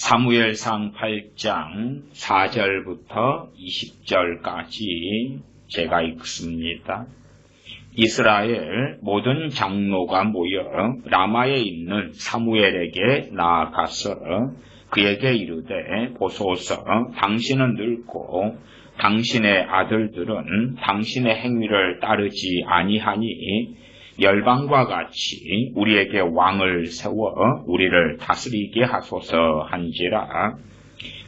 사무엘상 8장 4절부터 20절까지 제가 읽습니다. 이스라엘 모든 장로가 모여 라마에 있는 사무엘에게 나아가서 그에게 이르되 보소서 당신은 늙고 당신의 아들들은 당신의 행위를 따르지 아니하니 열방과 같이 우리에게 왕을 세워 우리를 다스리게 하소서 한지라.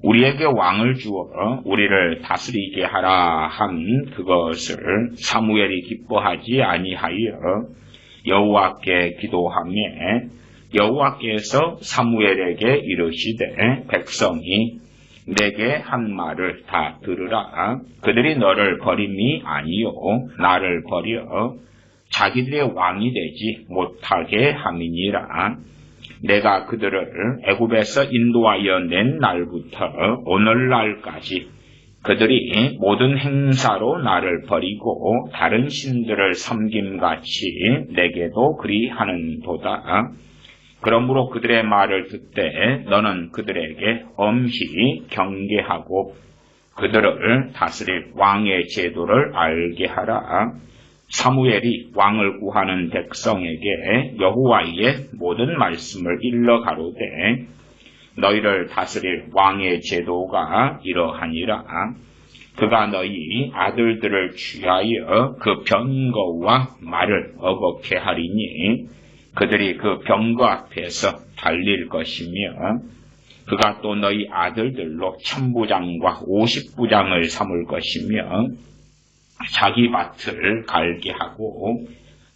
우리에게 왕을 주어 우리를 다스리게 하라 한 그것을 사무엘이 기뻐하지 아니하여 여호와께 기도하며 여호와께서 사무엘에게 이르시되 백성이 내게 한 말을 다 들으라. 그들이 너를 버림이 아니요 나를 버려 자기들의 왕이 되지 못하게 함이니라. 내가 그들을 애굽에서 인도하여 낸 날부터 오늘날까지 그들이 모든 행사로 나를 버리고 다른 신들을 섬김같이 내게도 그리하는도다. 그러므로 그들의 말을 듣되 너는 그들에게 엄히 경계하고 그들을 다스릴 왕의 제도를 알게 하라. 사무엘이 왕을 구하는 백성에게 여호와의 모든 말씀을 일러 가로되 너희를 다스릴 왕의 제도가 이러하니라. 그가 너희 아들들을 취하여 그 병거와 말을 어겁게 하리니 그들이 그 병거 앞에서 달릴 것이며 그가 또 너희 아들들로 1000부장과 50부장을 삼을 것이며 자기 밭을 갈게 하고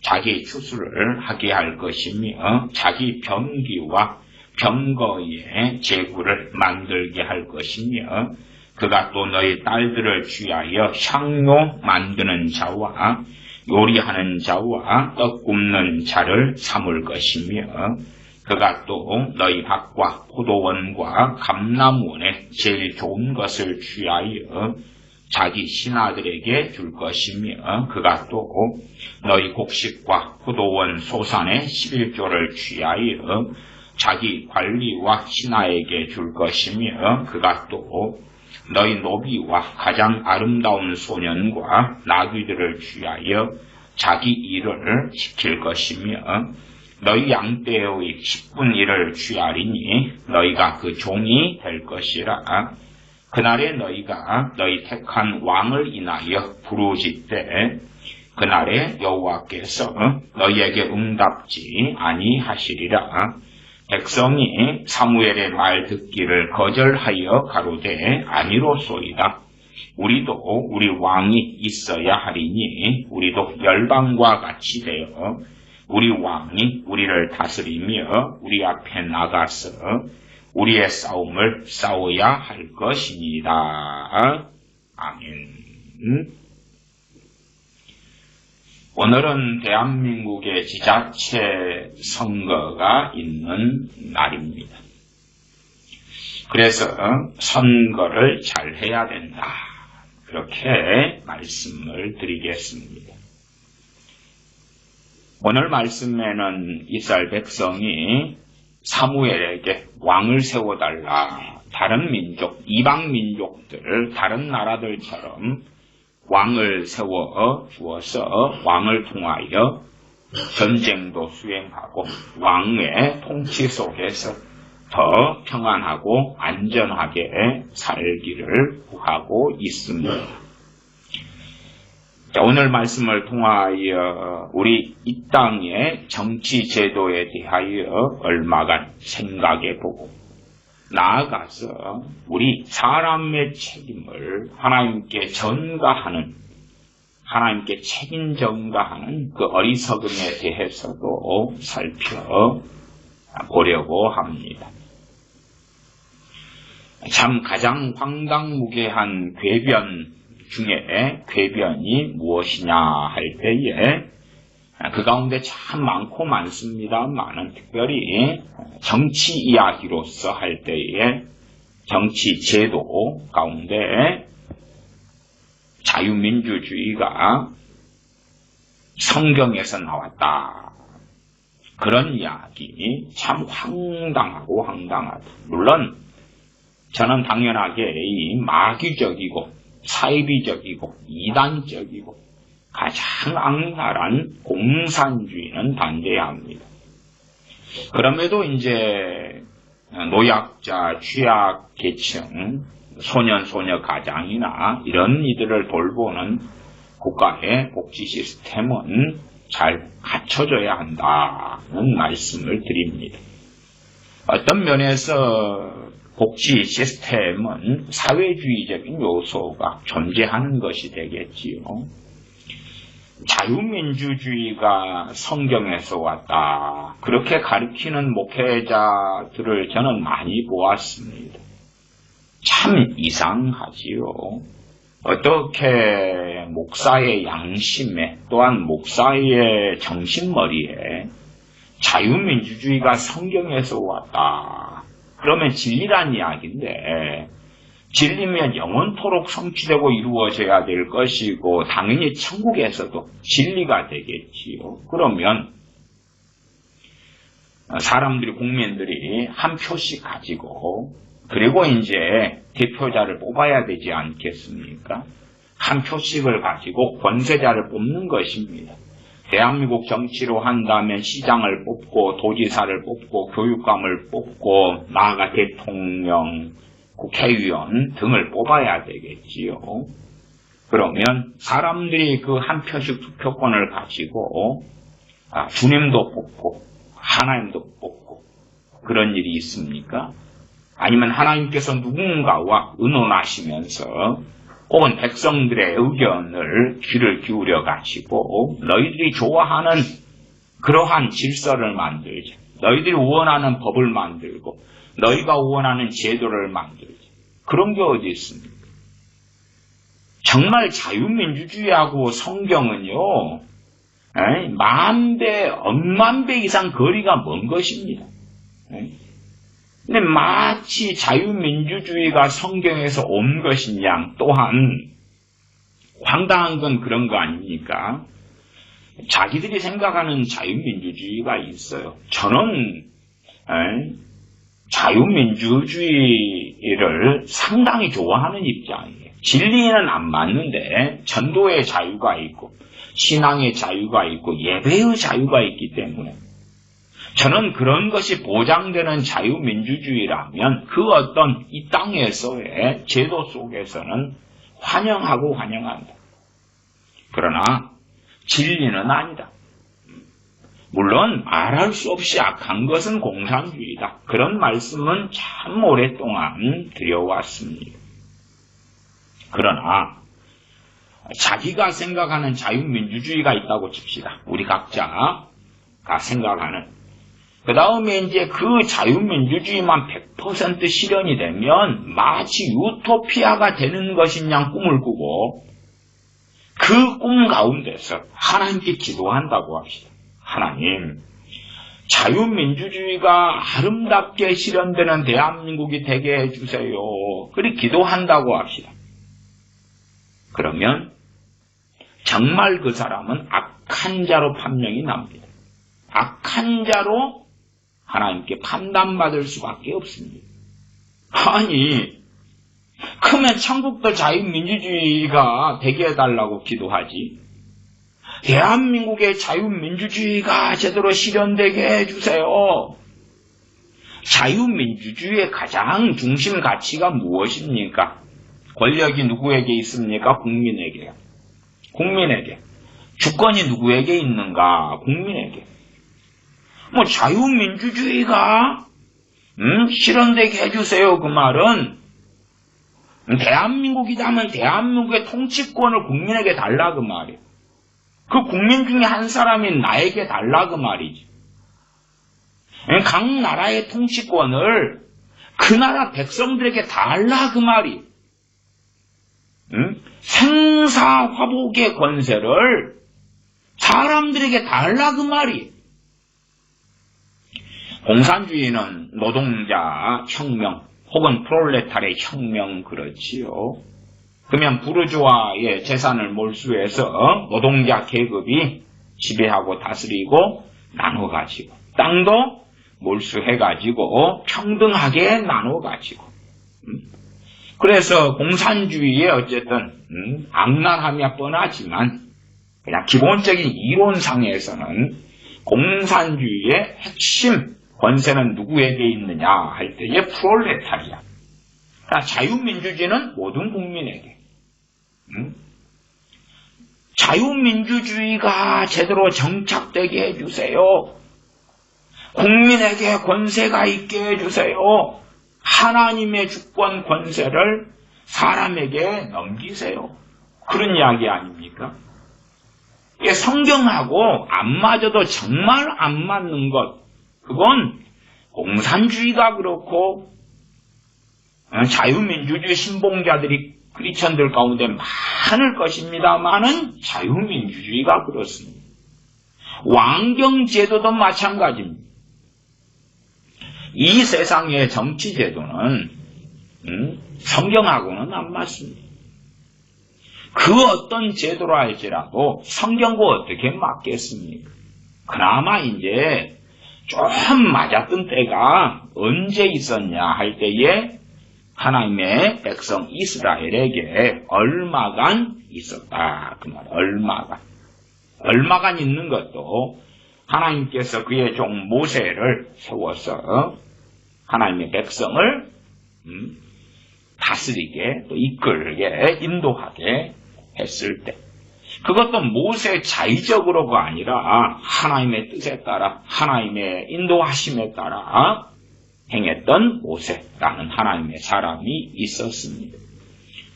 자기 추수를 하게 할 것이며 자기 병기와 병거의 제구를 만들게 할 것이며 그가 또 너희 딸들을 취하여 향료 만드는 자와 요리하는 자와 떡 굽는 자를 삼을 것이며 그가 또 너희 밭과 포도원과 감람원의 제일 좋은 것을 취하여 자기 신하들에게 줄 것이며 그가 또 너희 곡식과 포도원 소산의 11조를 취하여 자기 관리와 신하에게 줄 것이며 그가 또 너희 노비와 가장 아름다운 소년과 나귀들을 취하여 자기 일을 시킬 것이며 너희 양떼의 10분 1을 취하리니 너희가 그 종이 될 것이라. 그날에 너희가 너희 택한 왕을 인하여 부르짖되 그날에 여호와께서 너희에게 응답지 아니하시리라. 백성이 사무엘의 말 듣기를 거절하여 가로되 아니로소이다. 우리도 우리 왕이 있어야 하리니 우리도 열방과 같이 되어 우리 왕이 우리를 다스리며 우리 앞에 나가서 우리의 싸움을 싸워야 할 것이니이다. 아멘. 오늘은 대한민국의 지자체 선거가 있는 날입니다. 그래서 선거를 잘 해야 된다. 그렇게 말씀을 드리겠습니다. 오늘 말씀에는 이스라엘 백성이 사무엘에게 왕을 세워달라. 다른 민족, 이방 민족들, 다른 나라들처럼 왕을 세워 주어서 왕을 통하여 전쟁도 수행하고 왕의 통치 속에서 더 평안하고 안전하게 살기를 구하고 있습니다. 자, 오늘 말씀을 통하여 우리 이 땅의 정치 제도에 대하여 얼마간 생각해보고 나아가서 우리 사람의 책임을 하나님께 전가하는, 하나님께 책임 전가하는 그 어리석음에 대해서도 살펴보려고 합니다. 참 가장 황당무계한 궤변 중에 궤변이 무엇이냐 할 때에 그 가운데 참 많고 많습니다만은 특별히 정치 이야기로서 할 때에 정치 제도 가운데 자유민주주의가 성경에서 나왔다. 그런 이야기 참 황당하고 황당하다. 물론 저는 당연하게 이 마귀적이고 사이비적이고 이단적이고 가장 악랄한 공산주의는 반대해야 합니다. 그럼에도 이제 노약자, 취약계층, 소년, 소녀 가장이나 이런 이들을 돌보는 국가의 복지 시스템은 잘 갖춰져야 한다는 말씀을 드립니다. 어떤 면에서 복지 시스템은 사회주의적인 요소가 존재하는 것이 되겠지요. 자유민주주의가 성경에서 왔다. 그렇게 가르치는 목회자들을 저는 많이 보았습니다. 참 이상하지요. 어떻게 목사의 양심에 또한 목사의 정신머리에 자유민주주의가 성경에서 왔다. 그러면 진리란 이야기인데 진리면 영원토록 성취되고 이루어져야 될 것이고 당연히 천국에서도 진리가 되겠지요. 그러면 사람들이 국민들이 한 표씩 가지고 그리고 이제 대표자를 뽑아야 되지 않겠습니까? 한 표씩을 가지고 권세자를 뽑는 것입니다. 대한민국 정치로 한다면 시장을 뽑고 도지사를 뽑고 교육감을 뽑고 나아가 대통령, 국회의원 등을 뽑아야 되겠지요. 그러면 사람들이 그 한 표씩 투표권을 가지고 주님도 뽑고 하나님도 뽑고 그런 일이 있습니까? 아니면 하나님께서 누군가와 의논하시면서 혹은 백성들의 의견을 귀를 기울여 가지고 너희들이 좋아하는 그러한 질서를 만들자. 너희들이 원하는 법을 만들고 너희가 원하는 제도를 만들자. 그런 게 어디 있습니까? 정말 자유민주주의하고 성경은요. 만배, 억만배 이상 거리가 먼 것입니다. 근데 마치 자유민주주의가 성경에서 온 것인 양 또한 황당한 건 그런 거 아닙니까? 자기들이 생각하는 자유민주주의가 있어요. 저는 자유민주주의를 상당히 좋아하는 입장이에요. 진리는 안 맞는데 전도의 자유가 있고 신앙의 자유가 있고 예배의 자유가 있기 때문에 저는 그런 것이 보장되는 자유민주주의라면 그 어떤 이 땅에서의 제도 속에서는 환영하고 환영한다. 그러나 진리는 아니다. 물론 말할 수 없이 악한 것은 공산주의다. 그런 말씀은 참 오랫동안 드려왔습니다. 그러나 자기가 생각하는 자유민주주의가 있다고 칩시다. 우리 각자가 생각하는. 그 다음에 이제 그 자유민주주의만 100% 실현이 되면 마치 유토피아가 되는 것인 양 꿈을 꾸고 그 꿈 가운데서 하나님께 기도한다고 합시다. 하나님, 자유민주주의가 아름답게 실현되는 대한민국이 되게 해주세요. 그렇게 기도한다고 합시다. 그러면 정말 그 사람은 악한 자로 판명이 납니다. 악한 자로 하나님께 판단받을 수밖에 없습니다. 아니, 그러면 천국도 자유민주주의가 되게 해달라고 기도하지. 대한민국의 자유민주주의가 제대로 실현되게 해주세요. 자유민주주의의 가장 중심 가치가 무엇입니까? 권력이 누구에게 있습니까? 국민에게. 국민에게. 주권이 누구에게 있는가? 국민에게. 자유민주주의가 실현되게 해주세요. 그 말은 대한민국이라면 대한민국의 통치권을 국민에게 달라 그 말이에요. 그 국민 중에 한 사람이 나에게 달라 그 말이지. 각 나라의 통치권을 그 나라 백성들에게 달라 그 말이. 생사화복의 권세를 사람들에게 달라 그 말이. 공산주의는 노동자 혁명 혹은 프롤레타리의 혁명 그렇지요. 그러면 부르주아의 재산을 몰수해서 노동자 계급이 지배하고 다스리고 나눠가지고 땅도 몰수해가지고 평등하게 나눠가지고 그래서 공산주의의 어쨌든 악랄함이 뻔하지만 그냥 기본적인 이론상에서는 공산주의의 핵심 권세는 누구에게 있느냐 할 때의 프롤레타리아. 그러니까 자유민주주의는 모든 국민에게. 자유민주주의가 제대로 정착되게 해주세요. 국민에게 권세가 있게 해주세요. 하나님의 주권 권세를 사람에게 넘기세요. 그런 이야기 아닙니까? 이게 성경하고 안 맞아도 정말 안 맞는 것, 그건 공산주의가 그렇고 자유민주주의 신봉자들이 크리스천들 가운데 많을 것입니다만은 자유민주주의가 그렇습니다. 왕정제도도 마찬가지입니다. 이 세상의 정치제도는 성경하고는 안 맞습니다. 그 어떤 제도라 할지라도 성경과 어떻게 맞겠습니까? 그나마 이제 좀 맞았던 때가 언제 있었냐 할 때에 하나님의 백성 이스라엘에게 얼마간 있었다. 그 말, 얼마간 있는 것도 하나님께서 그의 종 모세를 세워서 하나님의 백성을 다스리게 또 이끌게 인도하게 했을 때, 그것도 모세 자의적으로가 아니라 하나님의 뜻에 따라 하나님의 인도하심에 따라 행했던 모세라는 하나님의 사람이 있었습니다.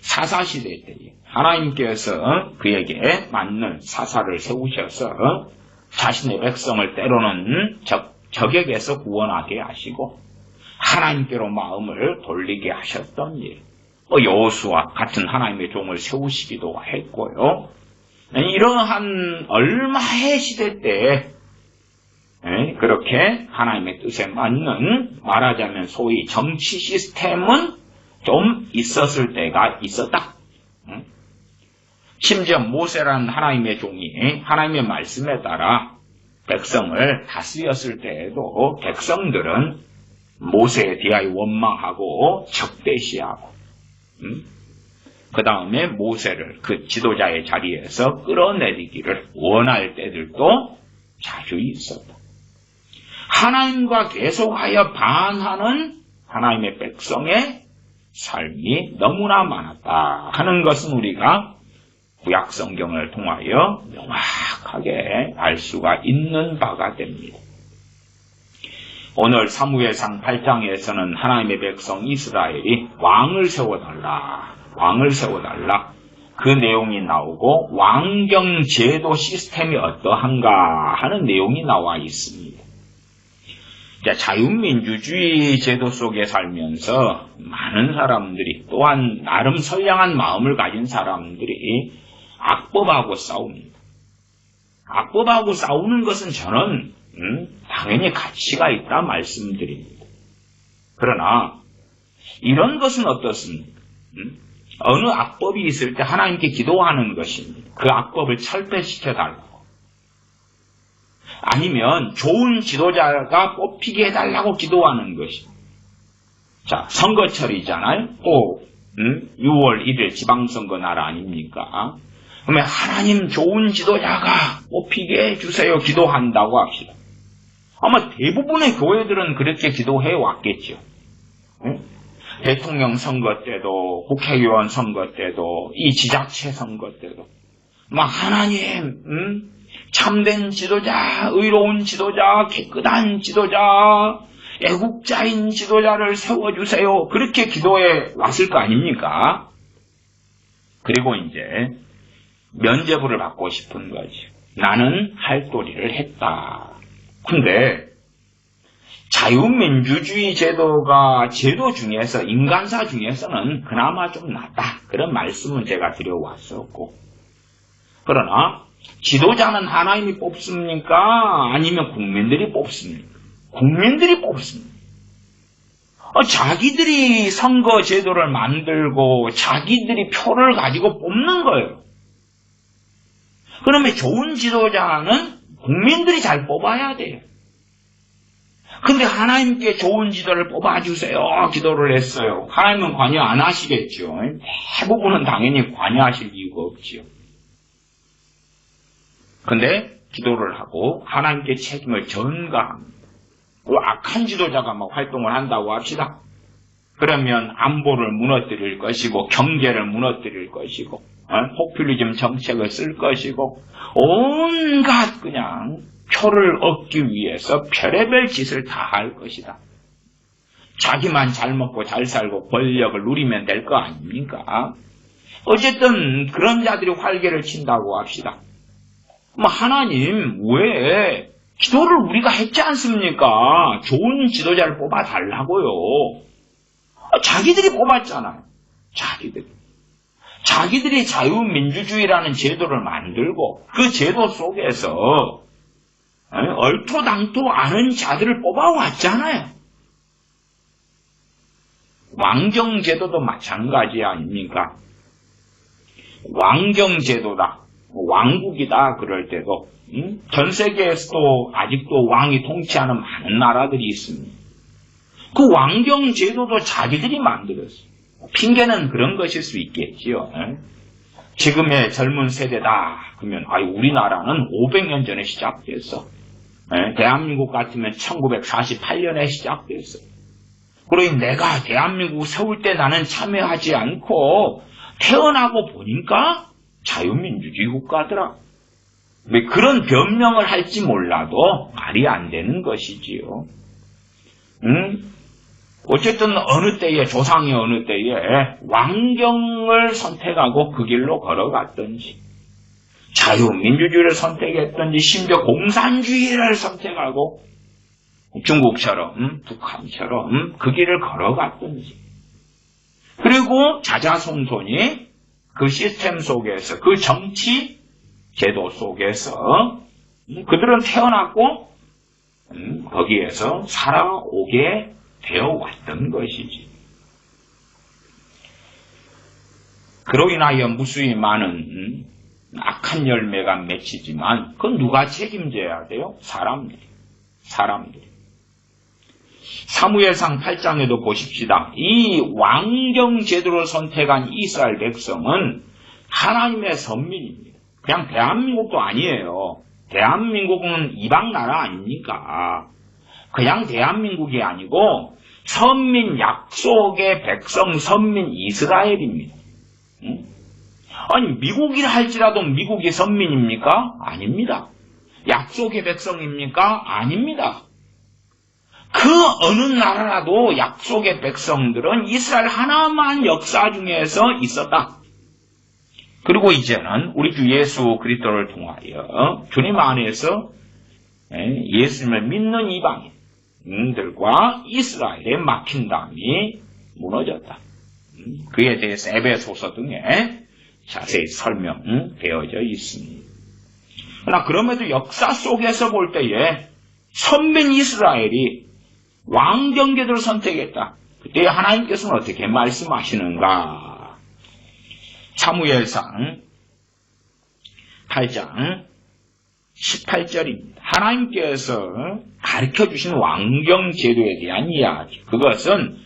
사사시대 때에 하나님께서 그에게 맞는 사사를 세우셔서 자신의 백성을 때로는 적에게서 구원하게 하시고 하나님께로 마음을 돌리게 하셨던 일, 여호수아 같은 하나님의 종을 세우시기도 했고요. 이러한 얼마의 시대 때에 그렇게 하나님의 뜻에 맞는, 말하자면 소위 정치 시스템은 좀 있었을 때가 있었다. 심지어 모세라는 하나님의 종이 하나님의 말씀에 따라 백성을 다스렸을 때에도 백성들은 모세에 대하여 원망하고 적대시하고 그 다음에 모세를 그 지도자의 자리에서 끌어내리기를 원할 때들도 자주 있었다. 하나님과 계속하여 반하는 하나님의 백성의 삶이 너무나 많았다 하는 것은 우리가 구약 성경을 통하여 명확하게 알 수가 있는 바가 됩니다. 오늘 사무엘상 8장에서는 하나님의 백성 이스라엘이 왕을 세워달라 그 내용이 나오고 왕정제도 시스템이 어떠한가 하는 내용이 나와 있습니다. 자유민주주의 제도 속에 살면서 많은 사람들이, 또한 나름 선량한 마음을 가진 사람들이 악법하고 싸웁니다. 악법하고 싸우는 것은 저는 당연히 가치가 있다 말씀드립니다. 그러나 이런 것은 어떻습니까? 어느 악법이 있을 때 하나님께 기도하는 것입니다. 그 악법을 철폐시켜달라고. 아니면 좋은 지도자가 뽑히게 해달라고 기도하는 것입니다. 자, 선거철이잖아요. 또 6월 1일 지방선거 날 아닙니까? 그러면 하나님 좋은 지도자가 뽑히게 해주세요 기도한다고 합시다. 아마 대부분의 교회들은 그렇게 기도해 왔겠죠. 대통령 선거 때도, 국회의원 선거 때도, 이 지자체 선거 때도 막 하나님 참된 지도자, 의로운 지도자, 깨끗한 지도자, 애국자인 지도자를 세워주세요. 그렇게 기도해 왔을 거 아닙니까? 그리고 이제 면죄부를 받고 싶은 거지. 나는 할 도리를 했다. 근데 자유민주주의 제도가 제도 중에서, 인간사 중에서는 그나마 좀 낫다. 그런 말씀은 제가 드려왔었고, 그러나 지도자는 하나님이 뽑습니까? 아니면 국민들이 뽑습니까? 국민들이 뽑습니다. 자기들이 선거 제도를 만들고 자기들이 표를 가지고 뽑는 거예요. 그러면 좋은 지도자는 국민들이 잘 뽑아야 돼요. 근데 하나님께 좋은 지도를 뽑아주세요. 기도를 했어요. 하나님은 관여 안 하시겠죠. 대부분은 당연히 관여하실 이유가 없지요. 근데 기도를 하고 하나님께 책임을 전가합니다. 악한 지도자가 막 활동을 한다고 합시다. 그러면 안보를 무너뜨릴 것이고 경제를 무너뜨릴 것이고 포퓰리즘 정책을 쓸 것이고 온갖 그냥 표를 얻기 위해서 별의별 짓을 다 할 것이다. 자기만 잘 먹고 잘 살고 권력을 누리면 될 거 아닙니까? 어쨌든 그런 자들이 활개를 친다고 합시다. 하나님 왜 기도를 우리가 했지 않습니까? 좋은 지도자를 뽑아달라고요. 자기들이 뽑았잖아요. 자기들이 자유민주주의라는 제도를 만들고 그 제도 속에서 얼토당토 않은 자들을 뽑아왔잖아요. 왕정제도도 마찬가지 아닙니까? 왕정제도다, 왕국이다 그럴 때도 전 세계에서도 아직도 왕이 통치하는 많은 나라들이 있습니다. 그 왕정제도도 자기들이 만들었어요. 핑계는 그런 것일 수 있겠지요. 지금의 젊은 세대다 그러면 우리나라는 500년 전에 시작됐어. 대한민국 같으면 1948년에 시작됐어. 그러니 내가 대한민국 세울 때 나는 참여하지 않고 태어나고 보니까 자유민주주의 국가더라. 왜 그런 변명을 할지 몰라도 말이 안 되는 것이지요. 어쨌든 어느 때에 조상이 어느 때에 왕정을 선택하고 그 길로 걸어갔든지 자유민주주의를 선택했든지 심지어 공산주의를 선택하고 중국처럼 북한처럼 그 길을 걸어갔든지 그리고 자자손손이 그 시스템 속에서 그 정치 제도 속에서 그들은 태어났고 거기에서 살아오게 되어 왔던 것이지. 그로 인하여 무수히 많은 악한 열매가 맺히지만 그건 누가 책임져야 돼요? 사람들이. 사무엘상 8장에도 보십시다. 이 왕정 제도를 선택한 이스라엘 백성은 하나님의 선민입니다. 그냥 대한민국도 아니에요. 대한민국은 이방 나라 아닙니까? 그냥 대한민국이 아니고 선민 약속의 백성 선민 이스라엘입니다. 아니 미국이라 할지라도 미국이 선민입니까? 아닙니다. 약속의 백성입니까? 아닙니다. 그 어느 나라라도 약속의 백성들은 이스라엘 하나만 역사 중에서 있었다. 그리고 이제는 우리 주 예수 그리스도를 통하여 주님 안에서 예수님을 믿는 이방인들과 이스라엘의 막힌 담이 무너졌다. 그에 대해서 에베소서 등에 자세히 설명되어져 있습니다. 그러나 그럼에도 역사 속에서 볼 때에 선민 이스라엘이 왕정제도를 선택했다. 그때 하나님께서는 어떻게 말씀하시는가? 사무엘상 8장 18절입니다. 하나님께서 가르쳐주신 왕정제도에 대한 이야기. 그것은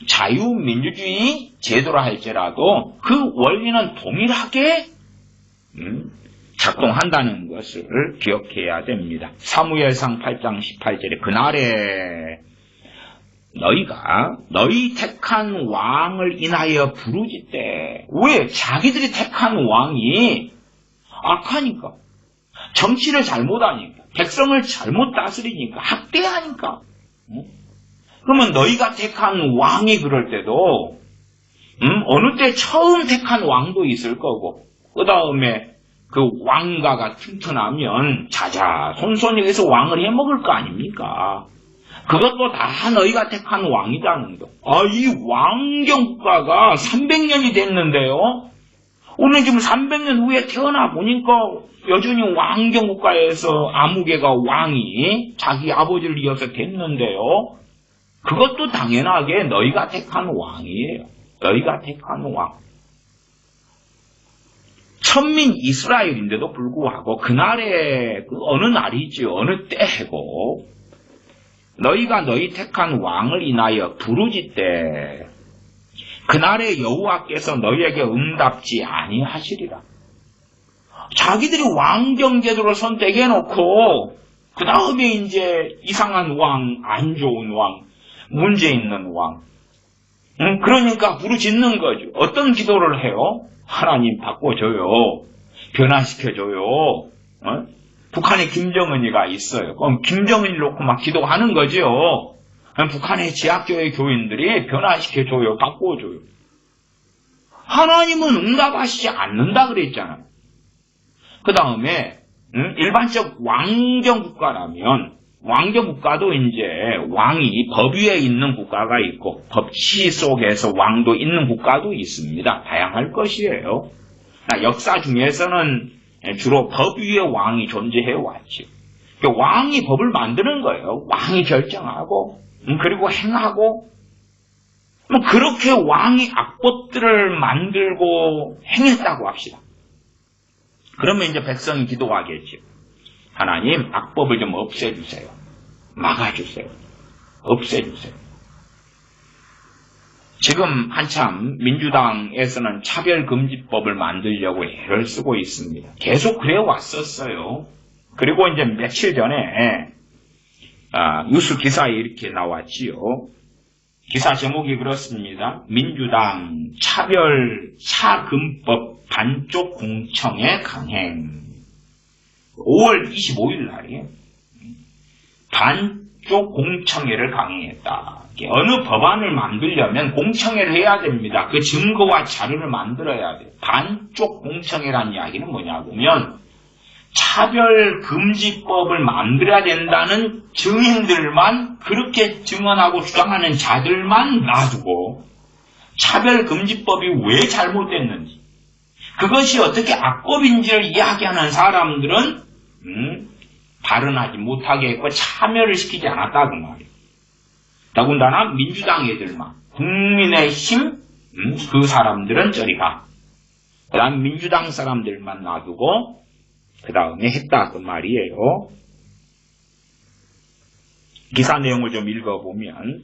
자유민주주의 제도라 할지라도 그 원리는 동일하게 작동한다는 것을 기억해야 됩니다. 사무엘상 8장 18절에 그날에 너희가 너희 택한 왕을 인하여 부르짖되 왜? 자기들이 택한 왕이 악하니까 정치를 잘못하니까 백성을 잘못 다스리니까 학대하니까 그러면 너희가 택한 왕이 그럴 때도 어느 때 처음 택한 왕도 있을 거고 그 다음에 그 왕가가 튼튼하면 자자손손에게서 왕을 해먹을 거 아닙니까? 그것도 다 너희가 택한 왕이라는 거. 이 왕정국가가 300년이 됐는데요. 오늘 지금 300년 후에 태어나 보니까 여전히 왕정국가에서 아무개가 왕이 자기 아버지를 이어서 됐는데요. 그것도 당연하게 너희가 택한 왕이에요. 너희가 택한 왕. 천민 이스라엘인데도 불구하고 그날에 그 어느 날이지 어느 때고 너희가 너희 택한 왕을 인하여 부르짖되 그날에 여호와께서 너희에게 응답지 아니하시리라. 자기들이 왕정제도를 선택해놓고 그 다음에 이제 이상한 왕, 안 좋은 왕, 문제 있는 왕. 그러니까 부르짖는 거죠. 어떤 기도를 해요? 하나님 바꿔줘요. 변화시켜줘요. 북한에 김정은이가 있어요. 그럼 김정은이 놓고 막 기도하는 거죠. 북한의 지하교회 교인들이 변화시켜줘요. 바꿔줘요. 하나님은 응답하시지 않는다 그랬잖아요. 그 다음에 일반적 왕정국가라면 왕정국가도 이제 왕이 법 위에 있는 국가가 있고 법치 속에서 왕도 있는 국가도 있습니다. 다양할 것이에요. 역사 중에서는 주로 법 위에 왕이 존재해 왔죠. 왕이 법을 만드는 거예요. 왕이 결정하고 그리고 행하고 그렇게 왕이 악법들을 만들고 행했다고 합시다. 그러면 이제 백성이 기도하겠죠. 하나님 악법을 좀 없애주세요. 막아주세요. 없애주세요. 지금 한참 민주당에서는 차별금지법을 만들려고 애를 쓰고 있습니다. 계속 그래 왔었어요. 그리고 이제 며칠 전에 뉴스 기사에 이렇게 나왔지요. 기사 제목이 그렇습니다. 민주당 차별차금법 반쪽 공청회 강행. 5월 25일 날이에요. 반쪽 공청회를 강행했다. 어느 법안을 만들려면 공청회를 해야 됩니다. 그 증거와 자료를 만들어야 돼요. 반쪽 공청회라는 이야기는 뭐냐면 차별금지법을 만들어야 된다는 증인들만 그렇게 증언하고 주장하는 자들만 놔두고 차별금지법이 왜 잘못됐는지 그것이 어떻게 악법인지를 이야기하는 사람들은 발언하지 못하게 했고 참여를 시키지 않았다고 말이에요. 더군다나 민주당 애들만 국민의힘 그 사람들은 저리 가. 그 다음 민주당 사람들만 놔두고 그 다음에 했다 그 말이에요. 기사 내용을 좀 읽어보면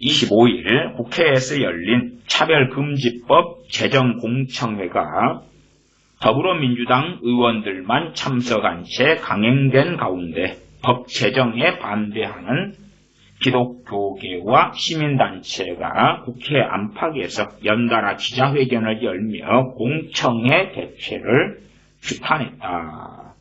25일 국회에서 열린 차별금지법 제정공청회가 더불어민주당 의원들만 참석한 채 강행된 가운데 법 제정에 반대하는 기독교계와 시민단체가 국회 안팎에서 연달아 기자회견을 열며 공청회 개최를 규탄했다.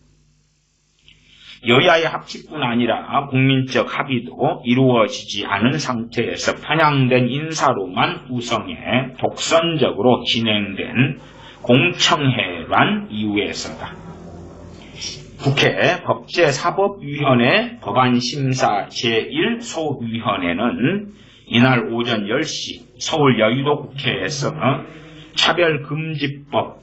여야의 합치뿐 아니라 국민적 합의도 이루어지지 않은 상태에서 편향된 인사로만 구성해 독선적으로 진행된 공청회란 이유에서다. 국회 법제사법위원회 법안심사 제1소위원회는 이날 오전 10시 서울 여의도국회에서 차별금지법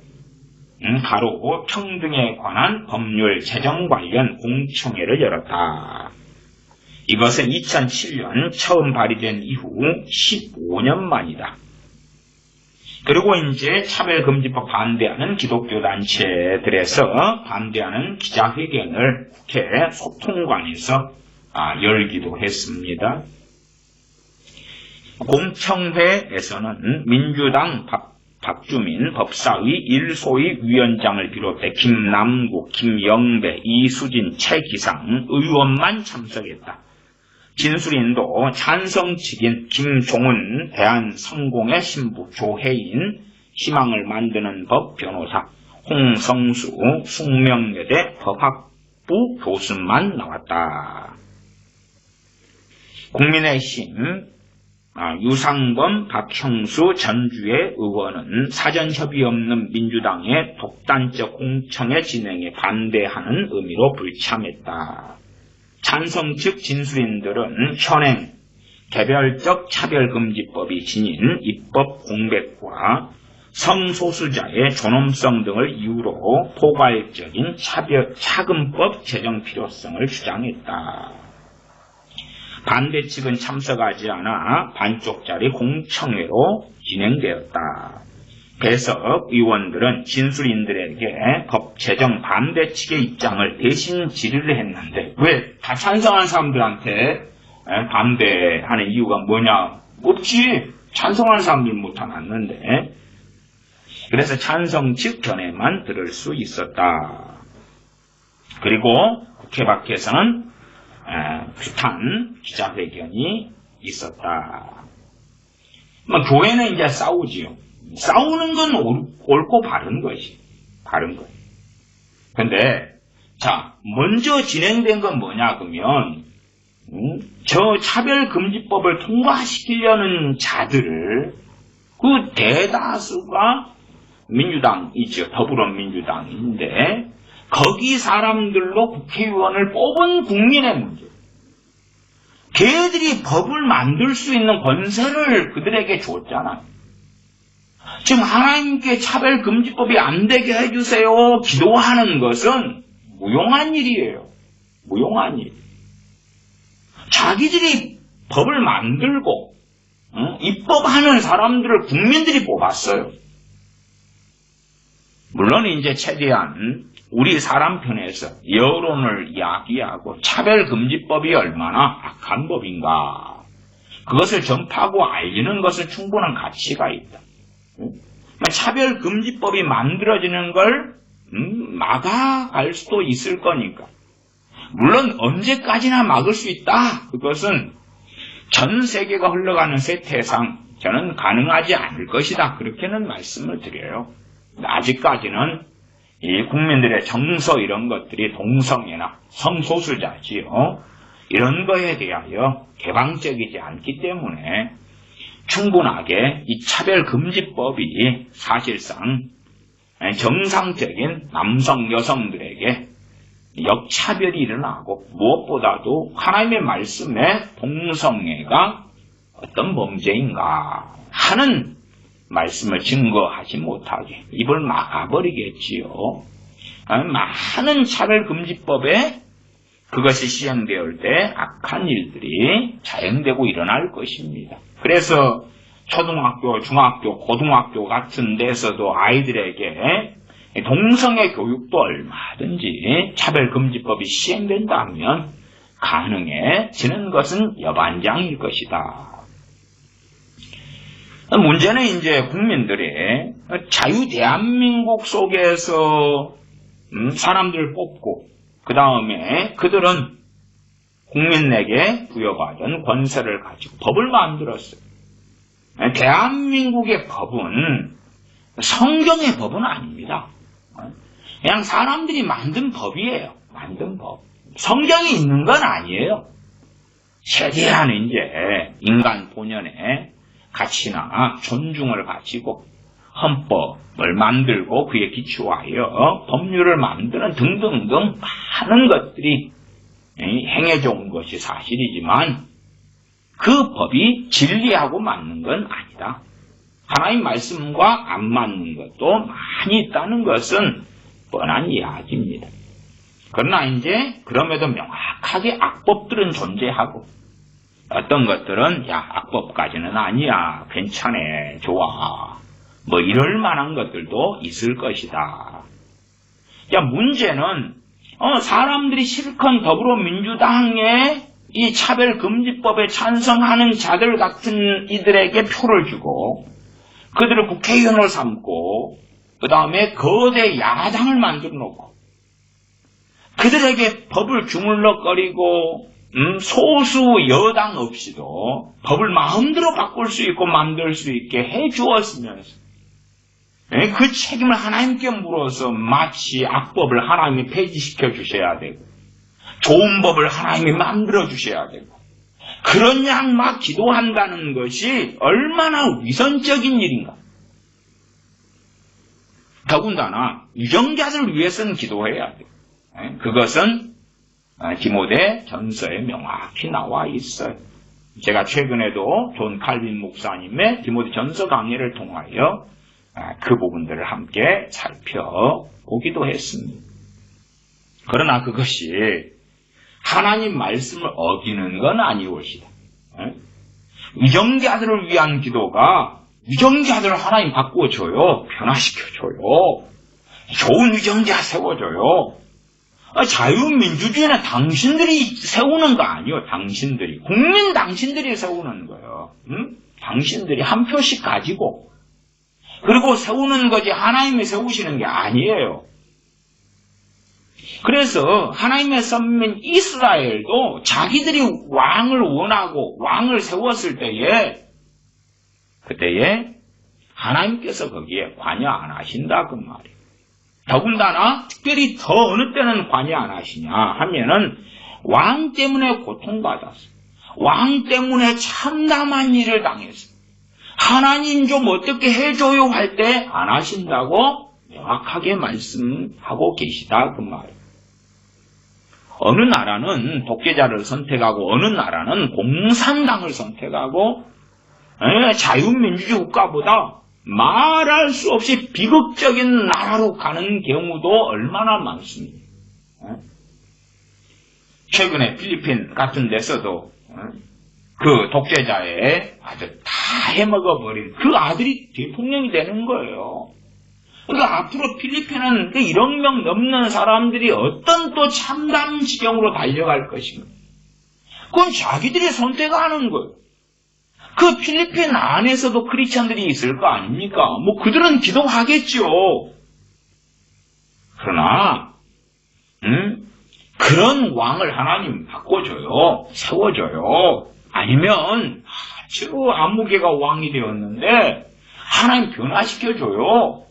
바로 평등에 관한 법률 제정 관련 공청회를 열었다. 이것은 2007년 처음 발의된 이후 15년 만이다. 그리고 이제 차별금지법 반대하는 기독교 단체들에서 반대하는 기자회견을 국회 소통관에서 열기도 했습니다. 공청회에서는 민주당 박주민 법사위 1소위 위원장을 비롯해 김남국, 김영배, 이수진, 최기상 의원만 참석했다. 진술인도 찬성 측인 김종은 대한성공의 신부 조혜인, 희망을 만드는 법 변호사 홍성수, 숙명여대 법학부 교수만 나왔다. 국민의힘 유상범, 박형수, 전주의 의원은 사전협의 없는 민주당의 독단적 공청회 진행에 반대하는 의미로 불참했다. 찬성 측 진술인들은 현행 개별적 차별금지법이 지닌 입법 공백과 성소수자의 존엄성 등을 이유로 포괄적인 차금법 제정 필요성을 주장했다. 반대 측은 참석하지 않아 반쪽짜리 공청회로 진행되었다. 배석 의원들은 진술인들에게 법 제정 반대 측의 입장을 대신 질의를 했는데 왜 다 찬성한 사람들한테 반대하는 이유가 뭐냐? 없지. 찬성하는 사람들 못하놨는데. 그래서 찬성 측 견해만 들을 수 있었다. 그리고 국회 밖에서는 규탄 기자회견이 있었다. 교회는 이제 싸우지요. 싸우는 건 옳고 바른 것이. 바른 것. 근데, 자, 먼저 진행된 건 뭐냐, 그러면, 저 차별금지법을 통과시키려는 자들을, 그 대다수가 민주당이죠. 더불어민주당인데, 거기 사람들로 국회의원을 뽑은 국민의 문제. 걔들이 법을 만들 수 있는 권세를 그들에게 줬잖아요. 지금 하나님께 차별금지법이 안 되게 해주세요. 기도하는 것은 무용한 일이에요. 무용한 일. 자기들이 법을 만들고 입법하는 사람들을 국민들이 뽑았어요. 물론 이제 최대한 우리 사람 편에서 여론을 이야기하고 차별금지법이 얼마나 악한 법인가 그것을 전파하고 알리는 것은 충분한 가치가 있다. 차별금지법이 만들어지는 걸 막아갈 수도 있을 거니까. 물론 언제까지나 막을 수 있다. 그것은 전 세계가 흘러가는 세태상 저는 가능하지 않을 것이다. 그렇게는 말씀을 드려요. 아직까지는 이 국민들의 정서 이런 것들이 동성애나 성소수자지요. 이런 거에 대하여 개방적이지 않기 때문에 충분하게 이 차별금지법이 사실상 정상적인 남성, 여성들에게 역차별이 일어나고 무엇보다도 하나님의 말씀에 동성애가 어떤 범죄인가 하는 말씀을 증거하지 못하게 입을 막아버리겠지요. 많은 차별금지법에 그것이 시행되올 때 악한 일들이 자행되고 일어날 것입니다. 그래서 초등학교, 중학교, 고등학교 같은 데서도 아이들에게 동성애 교육도 얼마든지 차별금지법이 시행된다면 가능해지는 것은 여반장일 것이다. 문제는 이제 국민들의 자유 대한민국 속에서 사람들을 뽑고 그 다음에 그들은 국민에게 부여받은 권세를 가지고 법을 만들었어요. 대한민국의 법은 성경의 법은 아닙니다. 그냥 사람들이 만든 법이에요. 만든 법. 성경이 있는 건 아니에요. 최대한 이제 인간 본연의 가치나 존중을 가지고 헌법을 만들고 그에 기초하여 법률을 만드는 등등등 많은 것들이 행해져 온 것이 사실이지만 그 법이 진리하고 맞는 건 아니다. 하나님 말씀과 안 맞는 것도 많이 있다는 것은 뻔한 이야기입니다. 그러나 이제 그럼에도 명확하게 악법들은 존재하고 어떤 것들은 야 악법까지는 아니야 괜찮아 좋아 뭐 이럴 만한 것들도 있을 것이다. 야 문제는 사람들이 실컷 더불어민주당의 이 차별금지법에 찬성하는 자들 같은 이들에게 표를 주고 그들을 국회의원으로 삼고 그 다음에 거대 야당을 만들어 놓고 그들에게 법을 주물럭거리고 소수 여당 없이도 법을 마음대로 바꿀 수 있고 만들 수 있게 해주었으면서 그 책임을 하나님께 물어서 마치 악법을 하나님이 폐지시켜 주셔야 되고 좋은 법을 하나님이 만들어 주셔야 되고 그런 양 막 기도한다는 것이 얼마나 위선적인 일인가. 더군다나 유정자들을 위해서는 기도해야 돼요. 그것은 디모데 전서에 명확히 나와 있어요. 제가 최근에도 존 칼빈 목사님의 디모데 전서 강의를 통하여 그 부분들을 함께 살펴보기도 했습니다. 그러나 그것이 하나님 말씀을 어기는 건 아니올시다. 유정자들을 위한 기도가 위정자들을 하나님 바꾸어줘요. 변화시켜줘요. 좋은 위정자 세워줘요. 자유민주주의는 당신들이 세우는 거 아니에요. 당신들이. 국민 당신들이 세우는 거예요. 응? 당신들이 한 표씩 가지고. 그리고 세우는 거지 하나님이 세우시는 게 아니에요. 그래서 하나님의 선민 이스라엘도 자기들이 왕을 원하고 왕을 세웠을 때에 그때에 하나님께서 거기에 관여 안 하신다 그 말이에요. 더군다나 특별히 더 어느 때는 관여 안 하시냐 하면은 왕 때문에 고통받았어. 왕 때문에 참담한 일을 당했어. 하나님 좀 어떻게 해줘요 할 때 안 하신다고 명확하게 말씀하고 계시다 그 말이에요. 어느 나라는 독재자를 선택하고 어느 나라는 공산당을 선택하고 자유민주주의 국가보다 말할 수 없이 비극적인 나라로 가는 경우도 얼마나 많습니다. 최근에 필리핀 같은 데서도 그 독재자의 아주 다 해먹어버린 그 아들이 대통령이 되는 거예요. 그러니까 앞으로 필리핀은 1억 명 넘는 사람들이 어떤 또 참담 지경으로 달려갈 것인가. 그건 자기들이 선택하는 거예요. 그 필리핀 안에서도 크리스찬들이 있을 거 아닙니까? 뭐 그들은 기도하겠죠. 그러나 그런 왕을 하나님 바꿔줘요. 세워줘요. 아니면 아주 아무개가 왕이 되었는데 하나님 변화시켜줘요.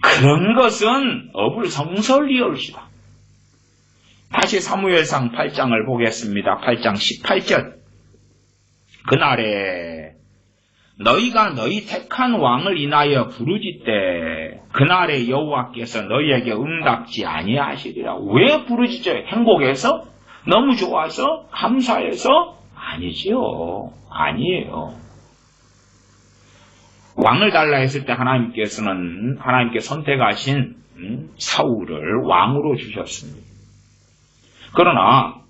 그런 것은 어불성설이올시다. 다시 사무엘상 8장을 보겠습니다. 8장 18절. 그날에 너희가 너희 택한 왕을 인하여 부르짖되 그날에 여호와께서 너희에게 응답지 아니하시리라. 왜 부르짖어요? 행복해서? 너무 좋아서? 감사해서? 아니지요. 아니에요. 왕을 달라 했을 때 하나님께서는 하나님께 선택하신 사울을 왕으로 주셨습니다. 그러나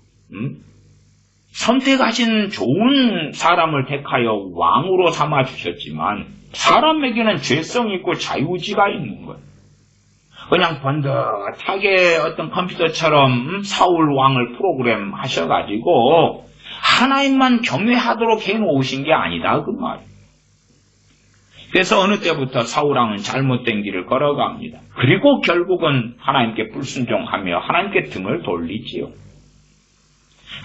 선택하신 좋은 사람을 택하여 왕으로 삼아 주셨지만 사람에게는 죄성이 있고 자유지가 있는 거예요. 그냥 번듯하게 어떤 컴퓨터처럼 사울 왕을 프로그램 하셔가지고 하나님만 경외하도록 해놓으신 게 아니다 그 말이에요. 그래서 어느 때부터 사울 왕은 잘못된 길을 걸어갑니다. 그리고 결국은 하나님께 불순종하며 하나님께 등을 돌리지요.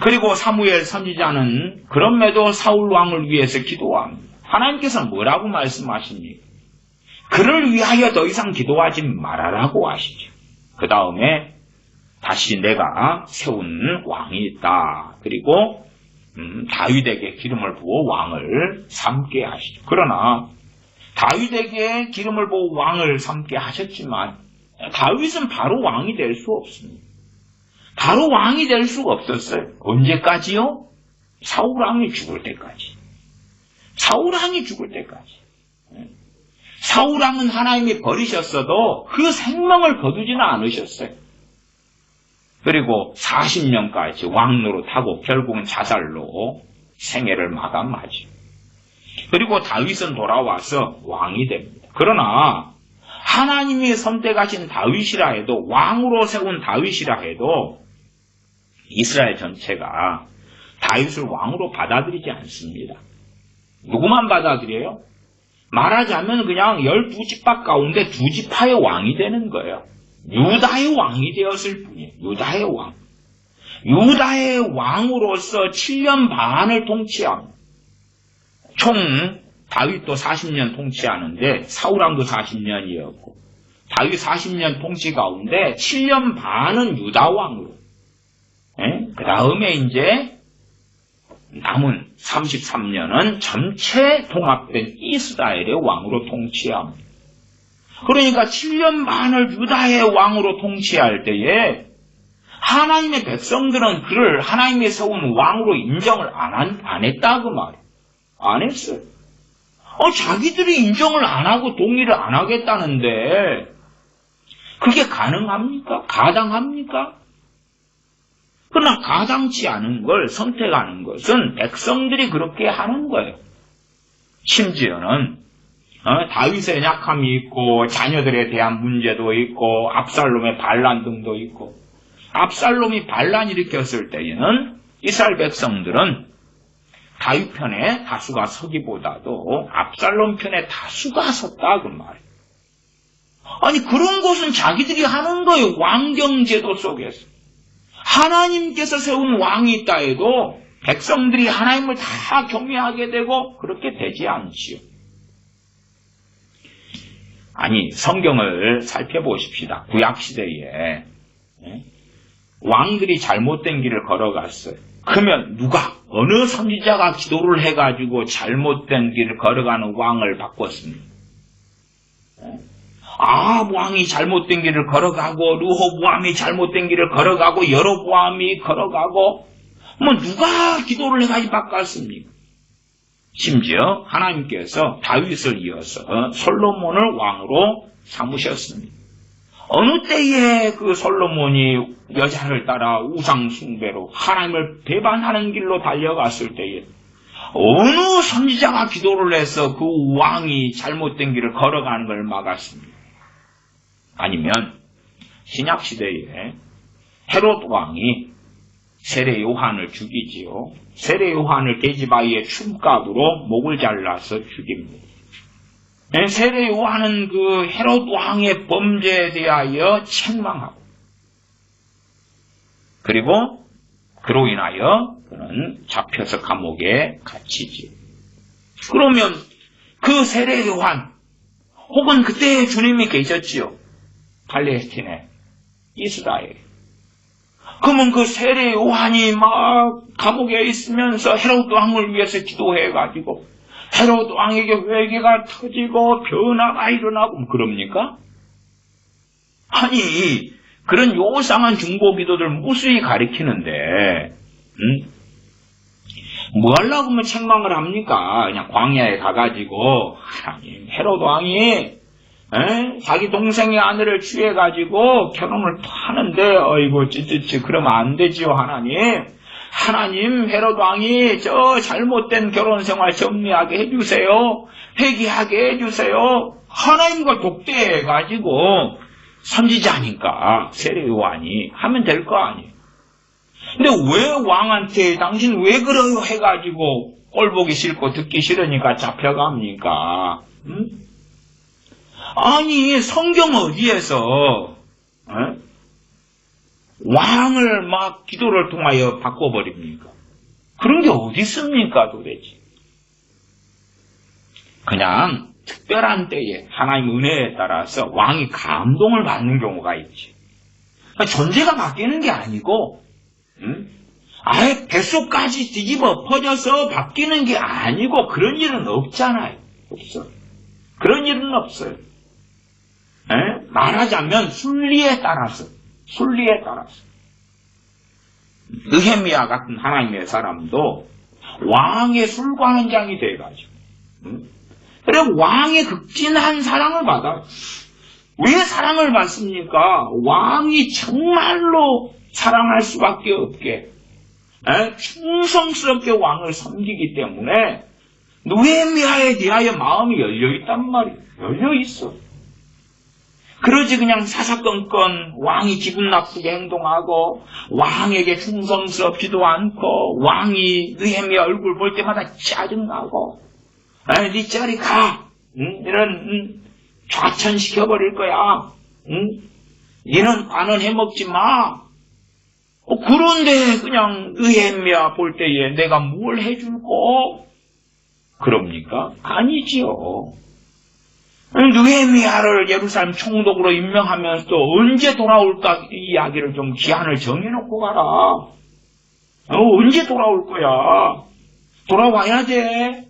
그리고 사무엘 선지자는 그럼에도 사울 왕을 위해서 기도합니다. 하나님께서 뭐라고 말씀하십니까? 그를 위하여 더 이상 기도하지 말아라고 하시죠. 그 다음에 다시 내가 세운 왕이 있다. 그리고 다윗에게 기름을 부어 왕을 삼게 하시죠. 그러나 다윗에게 기름을 부어 왕을 삼게 하셨지만 다윗은 바로 왕이 될 수 없습니다. 바로 왕이 될 수가 없었어요. 언제까지요? 사울 왕이 죽을 때까지. 사울 왕이 죽을 때까지. 사울 왕은 하나님이 버리셨어도 그 생명을 거두지는 않으셨어요. 그리고 40년까지 왕노릇하고 결국은 자살로 생애를 마감하죠. 그리고 다윗은 돌아와서 왕이 됩니다. 그러나 하나님이 선택하신 다윗이라 해도 왕으로 세운 다윗이라 해도 이스라엘 전체가 다윗을 왕으로 받아들이지 않습니다. 누구만 받아들여요? 말하자면 그냥 12지파 가운데 2지파의 왕이 되는 거예요. 유다의 왕이 되었을 뿐이에요. 유다의 왕. 유다의 왕으로서 7년 반을 통치합니다. 총 다윗도 40년 통치하는데 사울왕도 40년이었고 다윗 40년 통치 가운데 7년 반은 유다 왕으로 그 다음에 이제 남은 33년은 전체 통합된 이스라엘의 왕으로 통치합니다. 그러니까 7년 반을 유다의 왕으로 통치할 때에 하나님의 백성들은 그를 하나님이 세운 왕으로 인정을 안 했다 그 말이에요. 안 했어요. 자기들이 인정을 안 하고 동의를 안 하겠다는데 그게 가능합니까? 가당합니까? 그러나 가당치 않은 걸 선택하는 것은 백성들이 그렇게 하는 거예요. 심지어는 다윗의 약함이 있고 자녀들에 대한 문제도 있고 압살롬의 반란 등도 있고, 압살롬이 반란 일으켰을 때에는 이스라엘 백성들은 다윗 편에 다수가 서기보다도 압살롬 편에 다수가 섰다 그 말이에요. 아니 그런 것은 자기들이 하는 거예요. 왕경제도 속에서 하나님께서 세운 왕이 있다 해도 백성들이 하나님을 다 경외하게 되고 그렇게 되지 않지요. 아니 성경을 살펴보십시다. 구약시대에 왕들이 잘못된 길을 걸어갔어요. 그러면 누가 어느 선지자가 기도를 해가지고 잘못된 길을 걸어가는 왕을 바꿨습니다. 왕이 잘못된 길을 걸어가고 르호보암이 잘못된 길을 걸어가고 여로보암이 걸어가고 누가 기도를 해가지고 바꿨습니까? 심지어 하나님께서 다윗을 이어서 솔로몬을 왕으로 삼으셨습니다. 어느 때에 그 솔로몬이 여자를 따라 우상 숭배로 하나님을 배반하는 길로 달려갔을 때에 어느 선지자가 기도를 해서 그 왕이 잘못된 길을 걸어가는 걸 막았습니다. 아니면 신약시대에 헤롯 왕이 세례 요한을 죽이지요. 세례 요한을 계집아이의 춤값으로 목을 잘라서 죽입니다. 세례 요한은 그 헤롯 왕의 범죄에 대하여 책망하고, 그리고 그로 인하여 그는 잡혀서 감옥에 갇히지요. 그러면 그 세례 요한 혹은 그때 주님이 계셨지요. 팔레스틴에, 이스라엘. 그러면 그 세례 요한이 막 감옥에 있으면서 헤롯 왕을 위해서 기도해가지고 헤롯 왕에게 회개가 터지고 변화가 일어나고 그럽니까? 아니 그런 요상한 중보기도들 무수히 가리키는데 뭐 하려고 하면 책망을 합니까? 그냥 광야에 가가지고 하나님 헤롯 왕이 자기 동생의 아내를 취해가지고 결혼을 하는데 어이구 찌찌찌 그러면 안 되지요. 하나님 헤롯 왕이 저 잘못된 결혼 생활 정리하게 해주세요. 회개하게 해주세요. 하나님과 독대해가지고 선지자니까 세례 요한이 하면 될 거 아니에요. 근데 왜 왕한테 당신 왜 그래요 해가지고 꼴보기 싫고 듣기 싫으니까 잡혀갑니까? 아니 성경 어디에서 왕을 막 기도를 통하여 바꿔버립니까? 그런 게 어디 있습니까 도대체? 그냥 특별한 때에 하나님 은혜에 따라서 왕이 감동을 받는 경우가 있지. 존재가 바뀌는 게 아니고 아예 뱃속까지 뒤집어 퍼져서 바뀌는 게 아니고 그런 일은 없잖아요. 없어. 그런 일은 없어요. 말하자면 순리에 따라서 느헤미야 같은 하나님의 사람도 왕의 술관원장이 돼가지고 그래 왕의 극진한 사랑을 받아요. 왜 사랑을 받습니까? 왕이 정말로 사랑할 수밖에 없게 충성스럽게 왕을 섬기기 때문에 느헤미야에 대하여 마음이 열려있단 말이에요. 열려있어. 그러지 그냥 사사건건 왕이 기분 나쁘게 행동하고 왕에게 충성스럽지도 않고 왕이 느헤미야 얼굴 볼 때마다 짜증나고 네 자리 가. 이런 좌천시켜버릴 거야. 니는 관원 해먹지 마. 그런데 그냥 느헤미야 볼 때에 내가 뭘 해줄고 그럽니까? 아니지요. 느헤미야를 예루살렘 총독으로 임명하면서 또 언제 돌아올까 이 이야기를 좀 기한을 정해놓고 가라. 언제 돌아올 거야? 돌아와야 돼.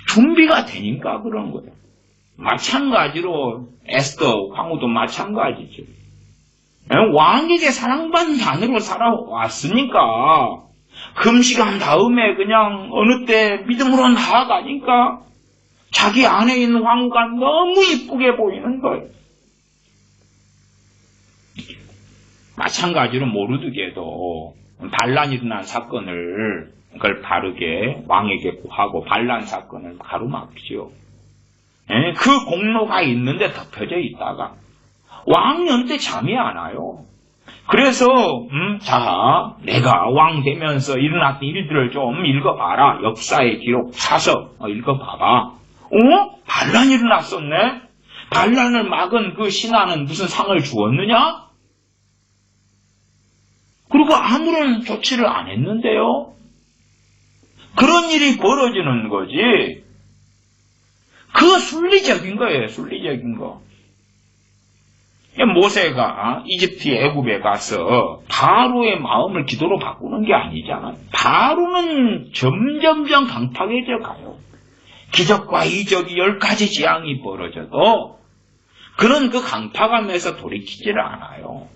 준비가 되니까 그런 거예요. 마찬가지로 에스더 황후도 마찬가지죠. 왕에게 사랑받는 자녀로 살아왔으니까 금식한 다음에 그냥 어느 때 믿음으로 나아가니까 자기 안에 있는 왕후가 너무 이쁘게 보이는 거예요. 마찬가지로 모르드게도 반란이 일어난 사건을 그걸 바르게 왕에게 구하고 반란 사건을 가로막죠. 그 공로가 있는데 덮여져 있다가 왕 때 잠이 안 와요. 그래서 자, 내가 왕 되면서 일어났던 일들을 좀 읽어봐라. 역사의 기록 사서 읽어봐봐. 반란이 일어났었네? 반란을 막은 그 신하는 무슨 상을 주었느냐? 그리고 아무런 조치를 안 했는데요. 그런 일이 벌어지는 거지. 그거 순리적인 거예요. 순리적인 거. 모세가 이집트 애굽에 가서 바로의 마음을 기도로 바꾸는 게 아니잖아요. 바로는 점점점 강팍해져 가요. 기적과 이적이 10가지 재앙이 벌어져도 그는 그 강팍함에서 돌이키지를 않아요.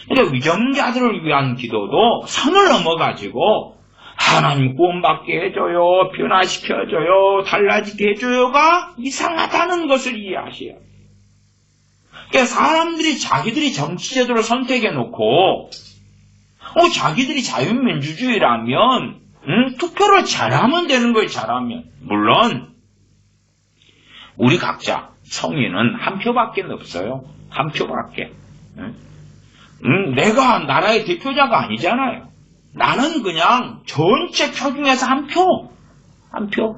근데 위정자들을 위한 기도도 선을 넘어가지고 하나님 구원받게 해줘요, 변화시켜줘요, 달라지게 해줘요가 이상하다는 것을 이해하셔요. 그러니까 사람들이 자기들이 정치제도를 선택해놓고 자기들이 자유민주주의라면 투표를 잘하면 되는 거예요. 잘하면. 물론 우리 각자 성인은 한 표밖에 없어요. 한 표밖에. 내가 나라의 대표자가 아니잖아요. 나는 그냥 전체 표 중에서 한 표. 한 표.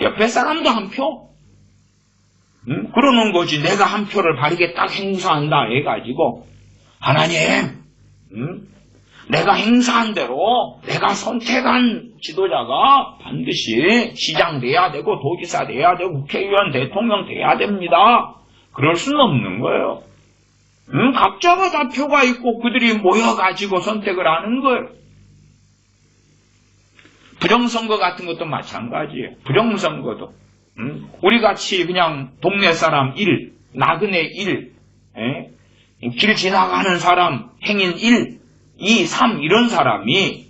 옆에 사람도 한 표. 그러는 거지. 내가 한 표를 바르게 딱 행사한다 해가지고 하나님 내가 행사한 대로 내가 선택한 지도자가 반드시 시장 돼야 되고 도지사 돼야 되고 국회의원 대통령 돼야 됩니다. 그럴 수는 없는 거예요. 각자가 다 표가 있고 그들이 모여가지고 선택을 하는 거예요. 부정선거 같은 것도 마찬가지예요. 부정선거도 우리같이 그냥 동네 사람 1, 나그네 1, 길 지나가는 사람 행인 1, 2, 3 이런 사람이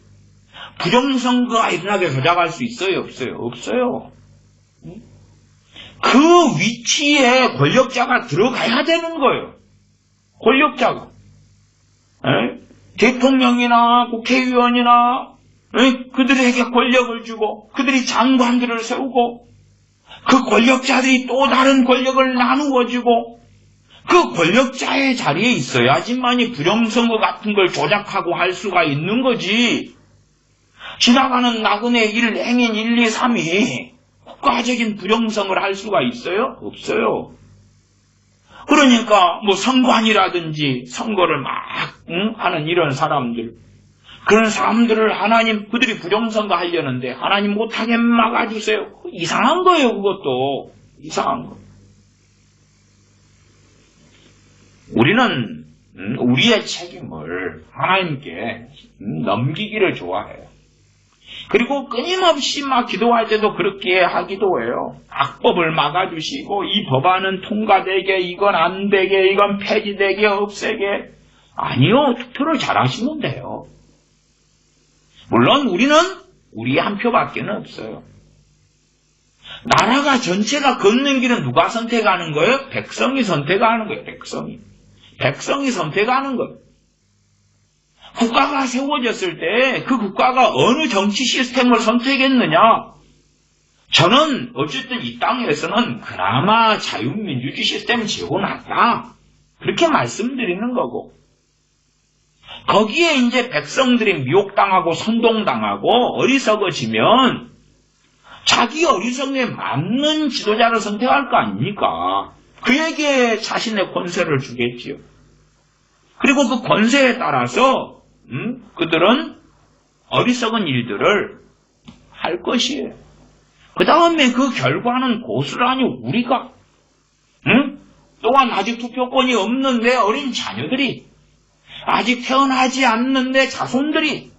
부정선거가 일어나게 조작할 수 있어요? 없어요? 없어요. 그 위치에 권력자가 들어가야 되는 거예요. 권력자가. 대통령이나 국회의원이나 그들에게 권력을 주고 그들이 장관들을 세우고 그 권력자들이 또 다른 권력을 나누어 주고 그 권력자의 자리에 있어야지만이 부정선거 같은 걸 조작하고 할 수가 있는 거지. 지나가는 나그네 1, 행인 1, 2, 3이 국가적인 부정선거를 할 수가 있어요? 없어요. 그러니까 뭐 선관이라든지 선거를 막 하는 이런 사람들, 그런 사람들을 하나님, 그들이 부정선거 하려는데 하나님 못하게 막아주세요. 이상한 거예요. 그것도 이상한 거. 우리는 우리의 책임을 하나님께 넘기기를 좋아해요. 그리고 끊임없이 막 기도할 때도 그렇게 하기도 해요. 악법을 막아주시고 이 법안은 통과되게, 이건 안 되게, 이건 폐지되게, 없애게. 아니요. 투표를 잘하시면 돼요. 물론 우리는 우리의 한 표밖에 없어요. 나라가 전체가 걷는 길은 누가 선택하는 거예요? 백성이 선택하는 거예요. 백성이 선택하는 거예요. 국가가 세워졌을 때 그 국가가 어느 정치 시스템을 선택했느냐? 저는 어쨌든 이 땅에서는 그나마 자유민주주의 시스템이 제고 낫다. 그렇게 말씀드리는 거고. 거기에 이제 백성들이 미혹당하고 선동당하고 어리석어지면 자기 어리석음에 맞는 지도자를 선택할 거 아닙니까? 그에게 자신의 권세를 주겠지요. 그리고 그 권세에 따라서 그들은 어리석은 일들을 할 것이에요. 그 다음에 그 결과는 고스란히 우리가 또한 아직 투표권이 없는데 어린 자녀들이 아직 태어나지 않는데 자손들이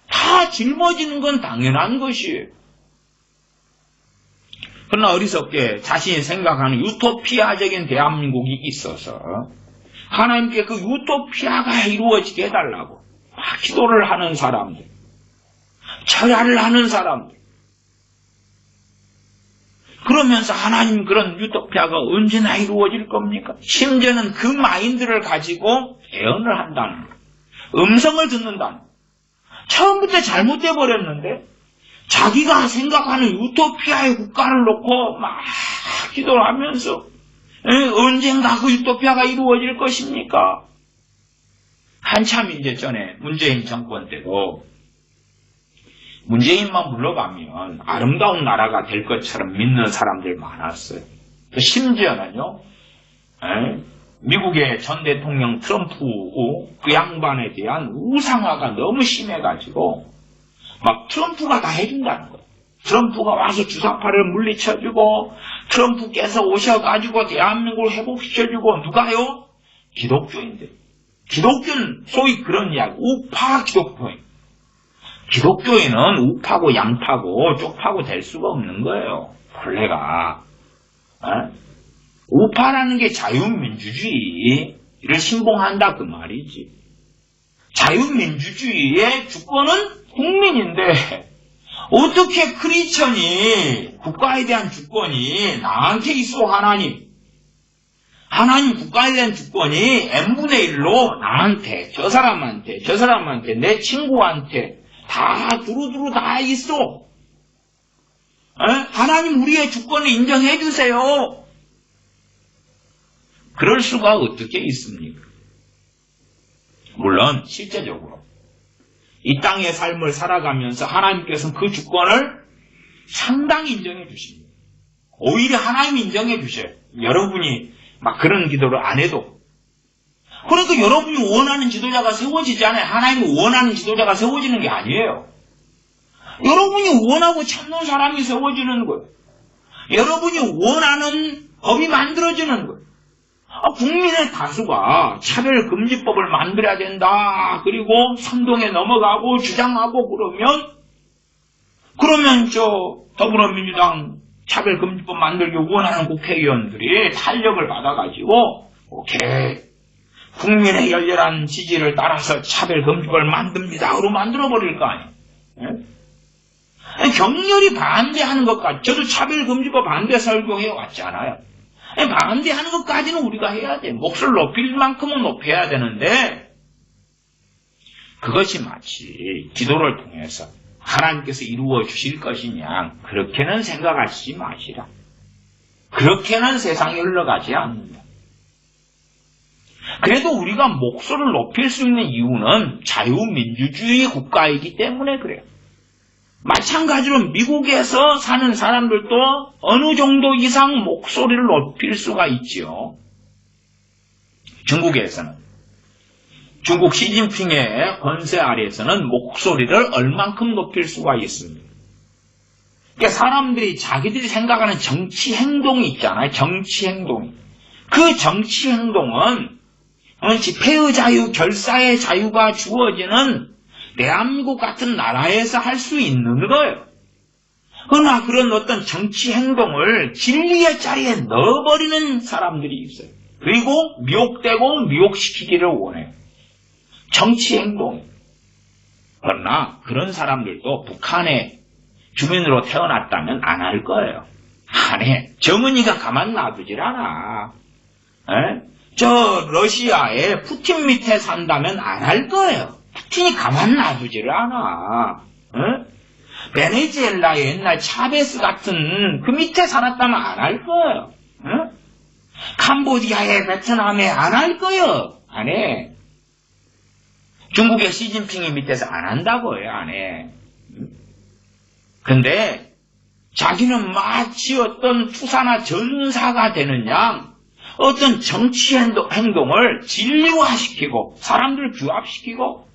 다 짊어지는 건 당연한 것이에요. 그러나 어리석게 자신이 생각하는 유토피아적인 대한민국이 있어서 하나님께 그 유토피아가 이루어지게 해달라고 막 기도를 하는 사람들, 절야를 하는 사람들, 그러면서 하나님 그런 유토피아가 언제나 이루어질 겁니까? 심지어는 그 마인드를 가지고 예언을 한다는 거예요. 음성을 듣는다는 거예요. 처음부터 잘못돼 버렸는데 자기가 생각하는 유토피아의 국가를 놓고 막 기도를 하면서 언젠가 그 유토피아가 이루어질 것입니까? 한참 이제 전에 문재인 정권 때도 문재인만 물러가면 아름다운 나라가 될 것처럼 믿는 사람들 많았어요. 심지어는요, 미국의 전 대통령 트럼프 그 양반에 대한 우상화가 너무 심해가지고 막 트럼프가 다 해준다는 거예요. 트럼프가 와서 주사파를 물리쳐주고 트럼프께서 오셔가지고 대한민국을 회복시켜주고 누가요? 기독교인들. 기독교는 소위 그런 이야기, 우파 기독교인. 기독교인은 우파고 양파고 쪽파고 될 수가 없는 거예요. 본래가. 우파라는 게 자유민주주의를 신봉한다 그 말이지. 자유민주주의의 주권은 국민인데 어떻게 크리스천이 국가에 대한 주권이 나한테 있어 하나님 국가에 대한 주권이 n분의 1로 나한테 저 사람한테 내 친구한테 다 두루두루 다 있어. 하나님 우리의 주권을 인정해 주세요. 그럴 수가 어떻게 있습니까? 물론 실제적으로 이 땅의 삶을 살아가면서 하나님께서는 그 주권을 상당히 인정해 주십니다. 오히려 하나님이 인정해 주셔요. 여러분이 막 그런 기도를 안 해도. 그러니까 여러분이 원하는 지도자가 세워지잖아요. 하나님이 원하는 지도자가 세워지는 게 아니에요. 여러분이 원하고 찾는 사람이 세워지는 거예요. 여러분이 원하는 법이 만들어지는 거예요. 국민의 다수가 차별금지법을 만들어야 된다. 그리고 선동에 넘어가고 주장하고 그러면 더불어민주당 차별금지법 만들기 원하는 국회의원들이 탄력을 받아가지고 오케이 국민의 열렬한 지지를 따라서 차별금지법을 만듭니다. 그러고 만들어버릴 거 아니에요. 격렬히 반대하는 것까지 저도 차별금지법 반대 설교해 왔잖아요. 반대하는 것까지는 우리가 해야 돼. 몫을 높일 만큼은 높여야 되는데 그것이 마치 기도를 통해서 하나님께서 이루어 주실 것이냐 그렇게는 생각하시지 마시라. 그렇게는 세상이 흘러가지 않는다. 그래도 우리가 목소리를 높일 수 있는 이유는 자유민주주의 국가이기 때문에 그래요. 마찬가지로 미국에서 사는 사람들도 어느 정도 이상 목소리를 높일 수가 있지요. 중국에서는 중국 시진핑의 권세 아래에서는 목소리를 얼만큼 높일 수가 있습니다. 그러니까 사람들이 자기들이 생각하는 정치 행동이 있잖아요. 정치 행동. 그 정치 행동은 집회의 자유, 결사의 자유가 주어지는 대한민국 같은 나라에서 할 수 있는 거예요. 그러나 그런 어떤 정치 행동을 진리의 자리에 넣어버리는 사람들이 있어요. 그리고 미혹되고 미혹시키기를 원해요. 정치 행동. 그러나 그런 사람들도 북한의 주민으로 태어났다면 안 할 거예요. 안 해. 정은이가 가만 놔두질 않아. 저 러시아의 푸틴 밑에 산다면 안 할 거예요. 푸틴이 가만 놔두지를 않아. 베네수엘라의 옛날 차베스 같은 그 밑에 살았다면 안 할 거예요. 캄보디아의 베트남에 안 할 거예요. 안 해. 중국의 시진핑이 밑에서 안 한다고 해요. 안 해. 근데 자기는 마치 어떤 투사나 전사가 되는 양 어떤 정치 행동을 진리화시키고 사람들을 규합시키고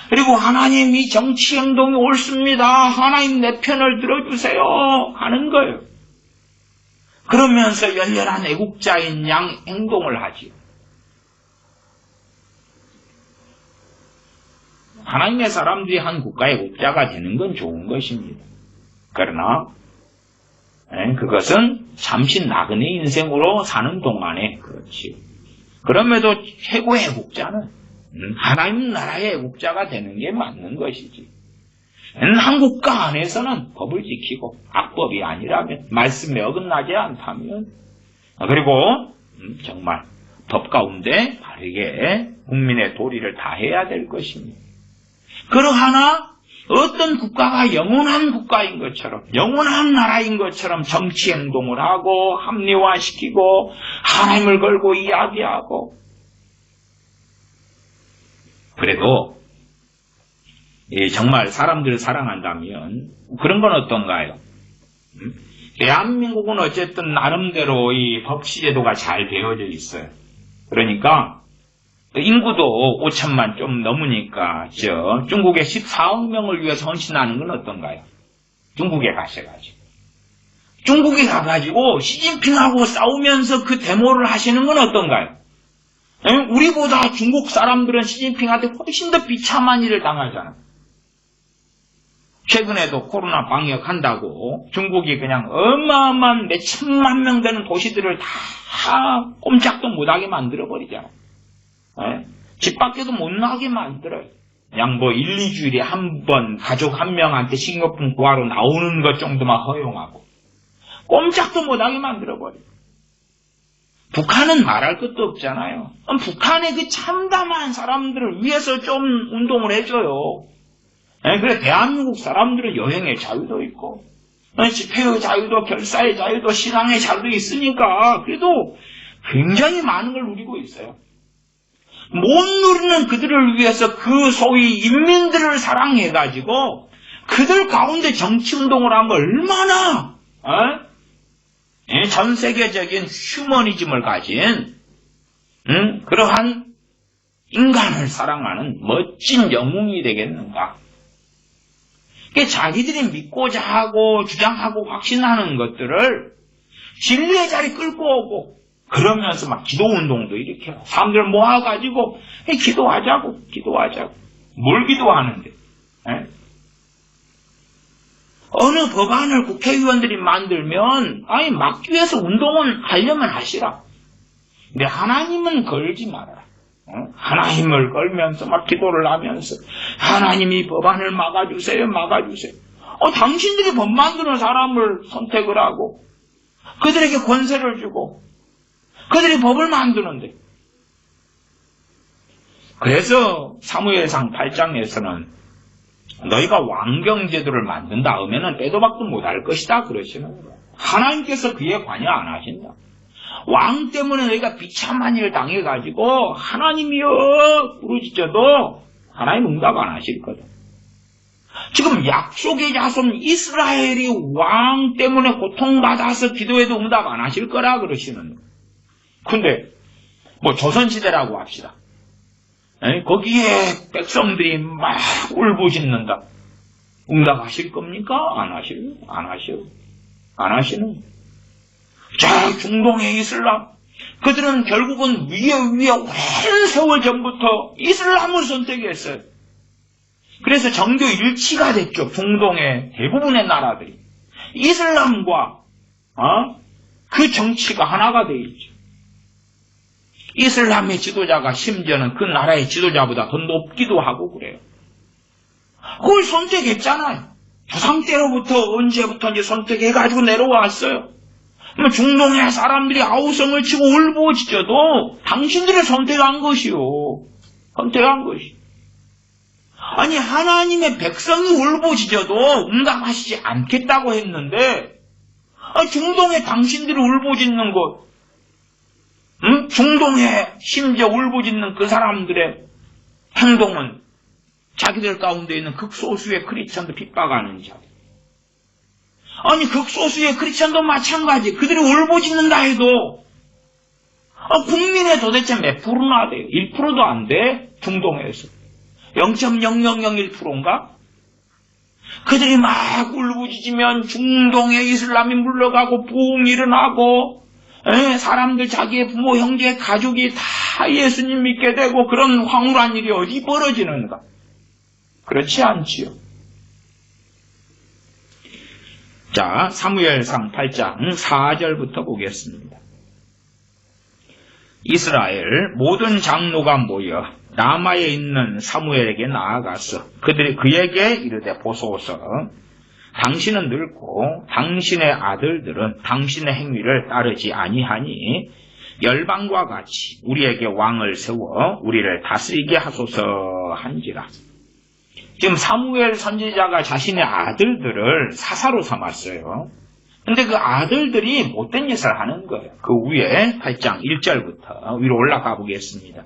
그리고 하나님 이 정치 행동이 옳습니다. 하나님 내 편을 들어주세요. 하는 거예요. 그러면서 열렬한 애국자인 양 행동을 하지요. 하나님의 사람들이 한 국가의 국자가 되는 건 좋은 것입니다. 그러나 그것은 잠시 나그네 인생으로 사는 동안에 그렇지. 그럼에도 최고의 애국자는 하나님 나라의 애국자가 되는 게 맞는 것이지. 한 국가 안에서는 법을 지키고 악법이 아니라면 말씀에 어긋나지 않다면 그리고 정말 법 가운데 바르게 국민의 도리를 다해야 될 것입니다. 그러하나 어떤 국가가 영원한 국가인 것처럼, 영원한 나라인 것처럼 정치 행동을 하고 합리화시키고 하나님을 걸고 이야기하고, 그래도 정말 사람들을 사랑한다면 그런 건 어떤가요? 대한민국은 어쨌든 나름대로 이 법시제도가 잘 되어져 있어요. 그러니까 인구도 5천만 좀 넘으니까 중국의 14억 명을 위해서 헌신하는 건 어떤가요? 중국에 가셔가지고. 중국에 가가지고 시진핑하고 싸우면서 그 데모를 하시는 건 어떤가요? 우리보다 중국 사람들은 시진핑한테 훨씬 더 비참한 일을 당하잖아요. 최근에도 코로나 방역한다고 중국이 그냥 어마어마한 몇 천만 명 되는 도시들을 다 꼼짝도 못하게 만들어버리잖아요. 집 밖에도 못 나가게 만들어요. 그냥 1, 2주일에 한 번 가족 한 명한테 식료품 구하러 나오는 것 정도만 허용하고 꼼짝도 못하게 만들어버려요. 북한은 말할 것도 없잖아요. 북한의 그 참담한 사람들을 위해서 좀 운동을 해줘요. 그래 대한민국 사람들은 여행의 자유도 있고 집회의 자유도 결사의 자유도 신앙의 자유도 있으니까 그래도 굉장히 많은 걸 누리고 있어요. 못 누리는 그들을 위해서 그 소위 인민들을 사랑해가지고 그들 가운데 정치운동을 한 거 얼마나 전 세계적인 휴머니즘을 가진 그러한 인간을 사랑하는 멋진 영웅이 되겠는가. 자기들이 믿고자 하고 주장하고 확신하는 것들을 진리의 자리 끌고 오고 그러면서 막 기도운동도 일으켜요. 사람들 모아가지고 기도하자고. 뭘 기도하는데? 어느 법안을 국회의원들이 만들면 막기 위해서 운동은 하려면 하시라. 근데 하나님은 걸지 말아라. 하나님을 걸면서 막 기도를 하면서 하나님이 법안을 막아주세요. 당신들이 법 만드는 사람을 선택을 하고 그들에게 권세를 주고 그들이 법을 만드는데, 그래서 사무엘상 8장에서는 너희가 왕경제도를 만든 다음에는 빼도 박도 못할 것이다 그러시는 거예요. 하나님께서 그에 관여 안 하신다. 왕 때문에 너희가 비참한 일을 당해가지고 하나님이여 부르짖어도 하나님 응답 안 하실 거다. 지금 약속의 자손 이스라엘이 왕 때문에 고통받아서 기도해도 응답 안 하실 거라 그러시는 거예요. 근데 조선시대라고 합시다. 거기에 백성들이 막 울부짖는다. 응답하실 겁니까? 안 하시는. 자, 중동의 이슬람. 그들은 결국은 위에 오랜 세월 전부터 이슬람을 선택했어요. 그래서 정교 일치가 됐죠. 중동의 대부분의 나라들이. 이슬람과 그 정치가 하나가 되어 있죠. 이슬람의 지도자가 심지어는 그 나라의 지도자보다 더 높기도 하고 그래요. 그걸 선택했잖아요. 조상 때로부터 언제부터 이제 선택해가지고 내려왔어요. 중동의 사람들이 아우성을 치고 울부짖어도 당신들이 선택한 것이요. 아니 하나님의 백성이 울부짖어도 응답하시지 않겠다고 했는데 중동에 당신들이 울부짖는 것, 중동에 심지어 울부짖는 그 사람들의 행동은 자기들 가운데 있는 극소수의 크리스천도 핍박하는 자. 아니 극소수의 크리스천도 마찬가지. 그들이 울부짖는다 해도 국민의 도대체 몇 프로나 돼요? 1%도 안 돼. 중동에서 0.0001%인가? 그들이 막 울부짖으면 중동에 이슬람이 물러가고 부흥이 일어나고 사람들 자기의 부모 형제 가족이 다 예수님 믿게 되고 그런 황홀한 일이 어디 벌어지는가? 그렇지 않지요. 자, 사무엘상 8장 4절부터 보겠습니다. 이스라엘 모든 장로가 모여 라마에 있는 사무엘에게 나아가서 그에게 이르되 보소서, 당신은 늙고 당신의 아들들은 당신의 행위를 따르지 아니하니 열방과 같이 우리에게 왕을 세워 우리를 다스리게 하소서 한지라. 지금 사무엘 선지자가 자신의 아들들을 사사로 삼았어요. 근데 그 아들들이 못된 짓을 하는 거예요. 그 위에 8장 1절부터 위로 올라가 보겠습니다.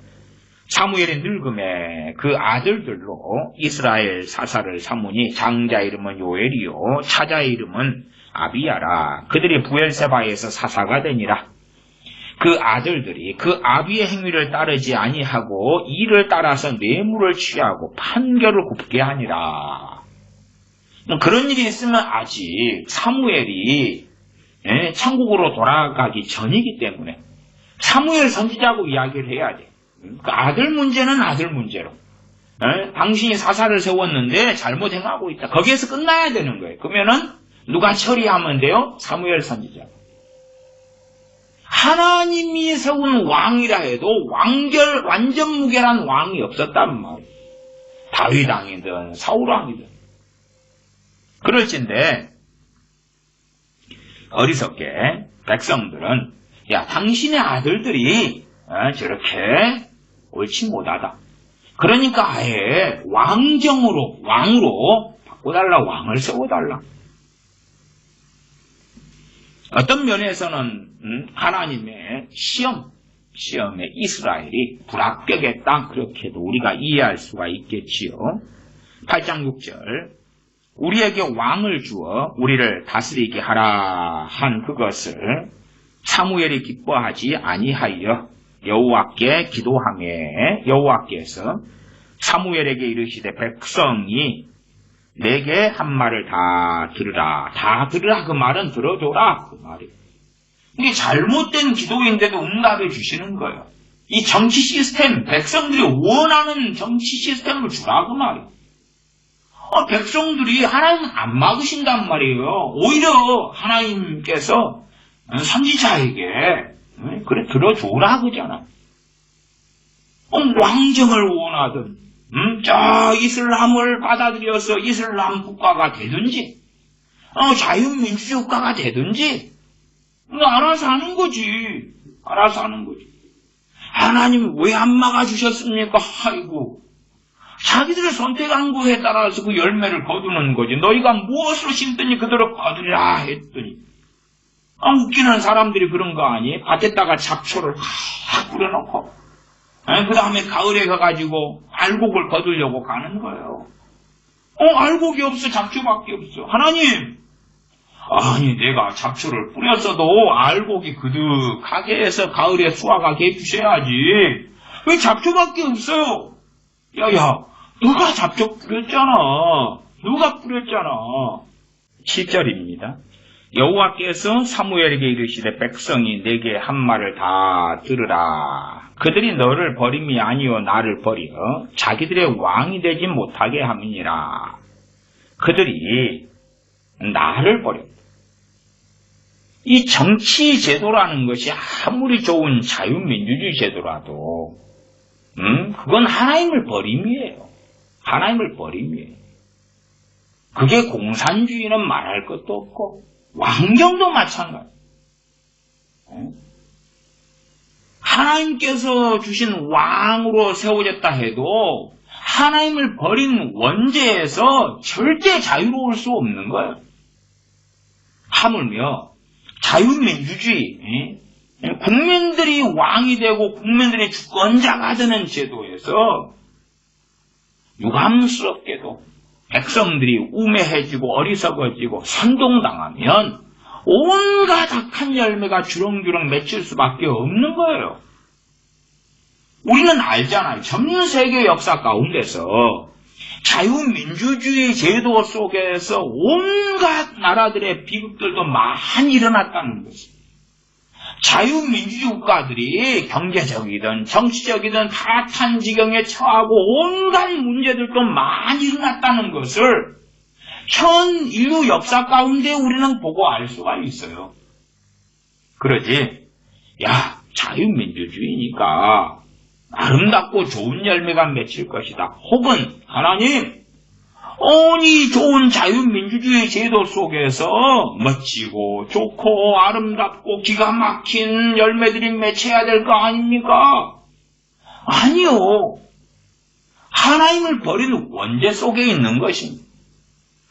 사무엘이 늙음에 그 아들들로 이스라엘 사사를 삼으니 장자 이름은 요엘이요 차자의 이름은 아비야라. 그들이 부엘세바에서 사사가 되니라. 그 아들들이 그 아비의 행위를 따르지 아니하고 이를 따라서 뇌물을 취하고 판결을 굽게 하니라. 그런 일이 있으면 아직 사무엘이 천국으로 돌아가기 전이기 때문에 사무엘 선지자하고 이야기를 해야 돼. 그 아들 문제는 아들 문제로. 당신이 사사를 세웠는데 잘못 행하고 있다. 거기에서 끝나야 되는 거예요. 그러면은 누가 처리하면 돼요? 사무엘 선지자. 하나님이 세운 왕이라 해도 완전 무결한 왕이 없었단 말이에요. 다윗 왕이든 사울 왕이든. 그럴진데 어리석게 백성들은 야 당신의 아들들이 저렇게 옳지 못하다. 그러니까 아예 왕으로 바꿔달라. 왕을 세워달라. 어떤 면에서는 하나님의 시험에 이스라엘이 불합격했다. 그렇게도 우리가 이해할 수가 있겠지요. 8장 6절 우리에게 왕을 주어 우리를 다스리게 하라 한 그것을 사무엘이 기뻐하지 아니하여 여호와께 기도하매 여호와께서 사무엘에게 이르시되 백성이 내게 한 말을 다 들으라. 다 들으라 그 말은 들어줘라 그 말이에요. 이게 잘못된 기도인데도 응답해 주시는 거예요. 이 정치 시스템 백성들이 원하는 정치 시스템을 주라 그 말이에요. 백성들이 하나님 안 막으신단 말이에요. 오히려 하나님께서 선지자에게 그래 들어줘라 그러잖아. 왕정을 원하든 저 이슬람을 받아들여서 이슬람 국가가 되든지 자유민주주의 국가가 되든지 알아서 하는 거지. 알아서 하는 거지. 하나님 왜 안 막아주셨습니까? 아이고 자기들의 선택한 거에 따라서 그 열매를 거두는 거지. 너희가 무엇으로 심든지 그대로 거두리라 했더니 웃기는 사람들이 그런 거 아니? 밭에다가 잡초를 확 뿌려놓고 그 다음에 가을에 가가지고 알곡을 거두려고 가는 거예요. 알곡이 없어. 잡초밖에 없어. 하나님 아니 내가 잡초를 뿌렸어도 알곡이 그득하게 해서 가을에 수확하게 해주셔야지. 왜 잡초밖에 없어요? 야야 너가 잡초 뿌렸잖아. 누가 뿌렸잖아. 7절입니다. 여호와께서 사무엘에게 이르시되 백성이 내게 한 말을 다 들으라. 그들이 너를 버림이 아니요 나를 버려 자기들의 왕이 되지 못하게 함이니라. 그들이 나를 버렸다. 이 정치 제도라는 것이 아무리 좋은 자유민주주의 제도라도 그건 하나님을 버림이에요. 하나님을 버림이에요. 그게 공산주의는 말할 것도 없고 왕정도 마찬가지. 하나님께서 주신 왕으로 세워졌다 해도 하나님을 버린 원죄에서 절대 자유로울 수 없는 거예요. 하물며 자유민주주의, 국민들이 왕이 되고 국민들이 주권자가 되는 제도에서 유감스럽게도 백성들이 우매해지고 어리석어지고 선동당하면 온갖 악한 열매가 주렁주렁 맺힐 수밖에 없는 거예요. 우리는 알잖아요. 전 세계 역사 가운데서 자유민주주의 제도 속에서 온갖 나라들의 비극들도 많이 일어났다는 것입니다. 자유민주주의 국가들이 경제적이든 정치적이든 파탄 지경에 처하고 온갖 문제들도 많이 일어났다는 것을 전 인류 역사 가운데 우리는 보고 알 수가 있어요. 그러지, 야, 자유민주주의니까 아름답고 좋은 열매가 맺힐 것이다. 혹은 하나님, 이 좋은 자유민주주의 제도 속에서 멋지고 좋고 아름답고 기가 막힌 열매들이 맺혀야 될 거 아닙니까? 아니요. 하나님을 버린 원죄 속에 있는 것입니다.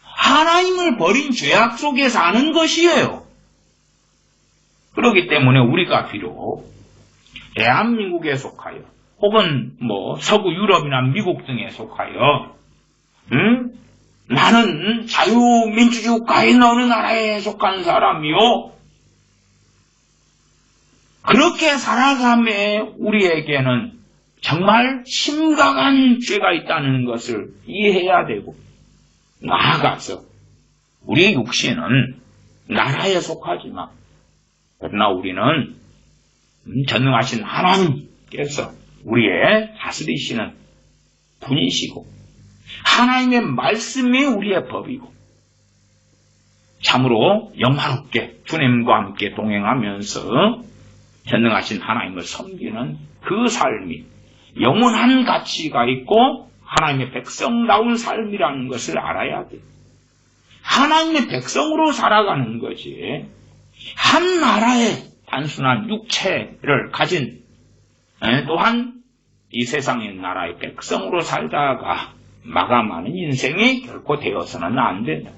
하나님을 버린 죄악 속에 사는 것이에요. 그렇기 때문에 우리가 비록 대한민국에 속하여 혹은 서구 유럽이나 미국 등에 속하여 나는 자유민주주의 국가의 어느 나라에 속한 사람이요. 그렇게 살아감에 우리에게는 정말 심각한 죄가 있다는 것을 이해해야 되고 나아가서 우리 육신은 나라에 속하지만 그러나 우리는 전능하신 하나님께서 우리의 다스리시는 분이시고 하나님의 말씀이 우리의 법이고 참으로 영화롭게 주님과 함께 동행하면서 전능하신 하나님을 섬기는 그 삶이 영원한 가치가 있고 하나님의 백성다운 삶이라는 것을 알아야 돼요. 하나님의 백성으로 살아가는 것이 한 나라의 단순한 육체를 가진 또한 이 세상의 나라의 백성으로 살다가 마감하는 인생이 결코 되어서는 안 된다.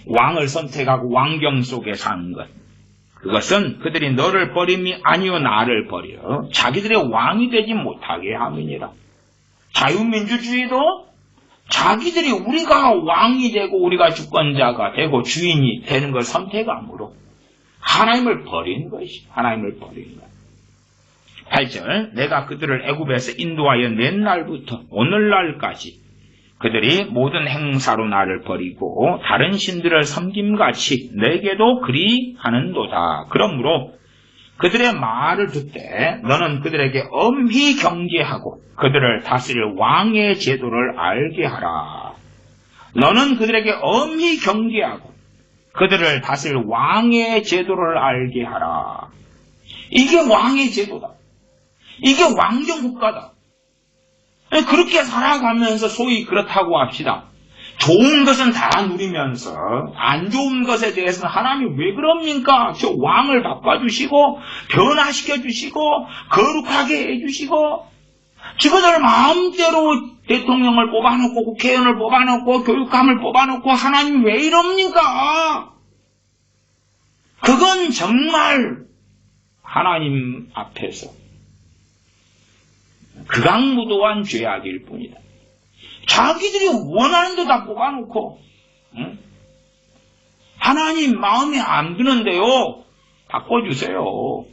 왕을 선택하고 왕경 속에 사는 것, 그것은 그들이 너를 버림이 아니요 나를 버려 자기들의 왕이 되지 못하게 함이니라. 자유민주주의도 자기들이 우리가 왕이 되고 우리가 주권자가 되고 주인이 되는 걸 선택함으로 하나님을 버린 것이 하나님을 버린 것. 8절 내가 그들을 애굽에서 인도하여 낸 날부터 오늘날까지 그들이 모든 행사로 나를 버리고 다른 신들을 섬김같이 내게도 그리 하는도다. 그러므로 그들의 말을 듣되 너는 그들에게 엄히 경계하고 그들을 다스릴 왕의 제도를 알게 하라. 너는 그들에게 엄히 경계하고 그들을 다스릴 왕의 제도를 알게 하라. 이게 왕의 제도다. 이게 왕정국가다. 그렇게 살아가면서 소위 그렇다고 합시다. 좋은 것은 다 누리면서 안 좋은 것에 대해서는 하나님 왜 그럽니까? 저 왕을 바꿔주시고 변화시켜주시고 거룩하게 해주시고 지그들 마음대로 대통령을 뽑아놓고 국회의원을 뽑아놓고 교육감을 뽑아놓고 하나님 왜 이럽니까? 그건 정말 하나님 앞에서 극악무도한 죄악일 뿐이다. 자기들이 원하는 데 다 뽑아놓고 하나님 마음에 안 드는데요. 바꿔주세요.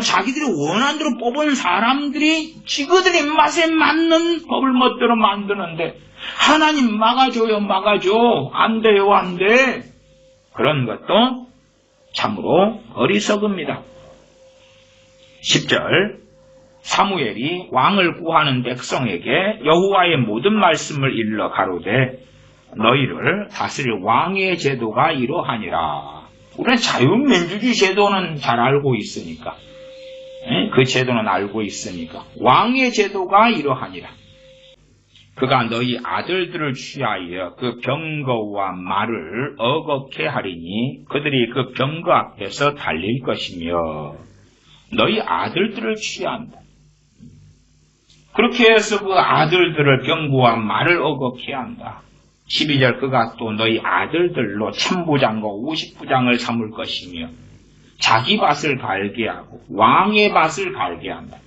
자기들이 원하는 대로 뽑은 사람들이 지그들 입맛에 맞는 법을 멋대로 만드는데 하나님 막아줘요 막아줘. 안 돼요 안 돼. 그런 것도 참으로 어리석습니다. 10절 사무엘이 왕을 구하는 백성에게 여호와의 모든 말씀을 일러 가로되 너희를 다스릴 왕의 제도가 이러하니라. 우리는 자유민주주의 제도는 잘 알고 있으니까 그 제도는 알고 있으니까 왕의 제도가 이러하니라. 그가 너희 아들들을 취하여 그 병거와 말을 어겁게 하리니 그들이 그 병거 앞에서 달릴 것이며 너희 아들들을 취한다. 그렇게 해서 그 아들들을 병거와 말을 어겁게 한다. 12절 그가 또 너희 아들들로 천부장과 50부장을 삼을 것이며 자기 밭을 갈게 하고 왕의 밭을 갈게 한다.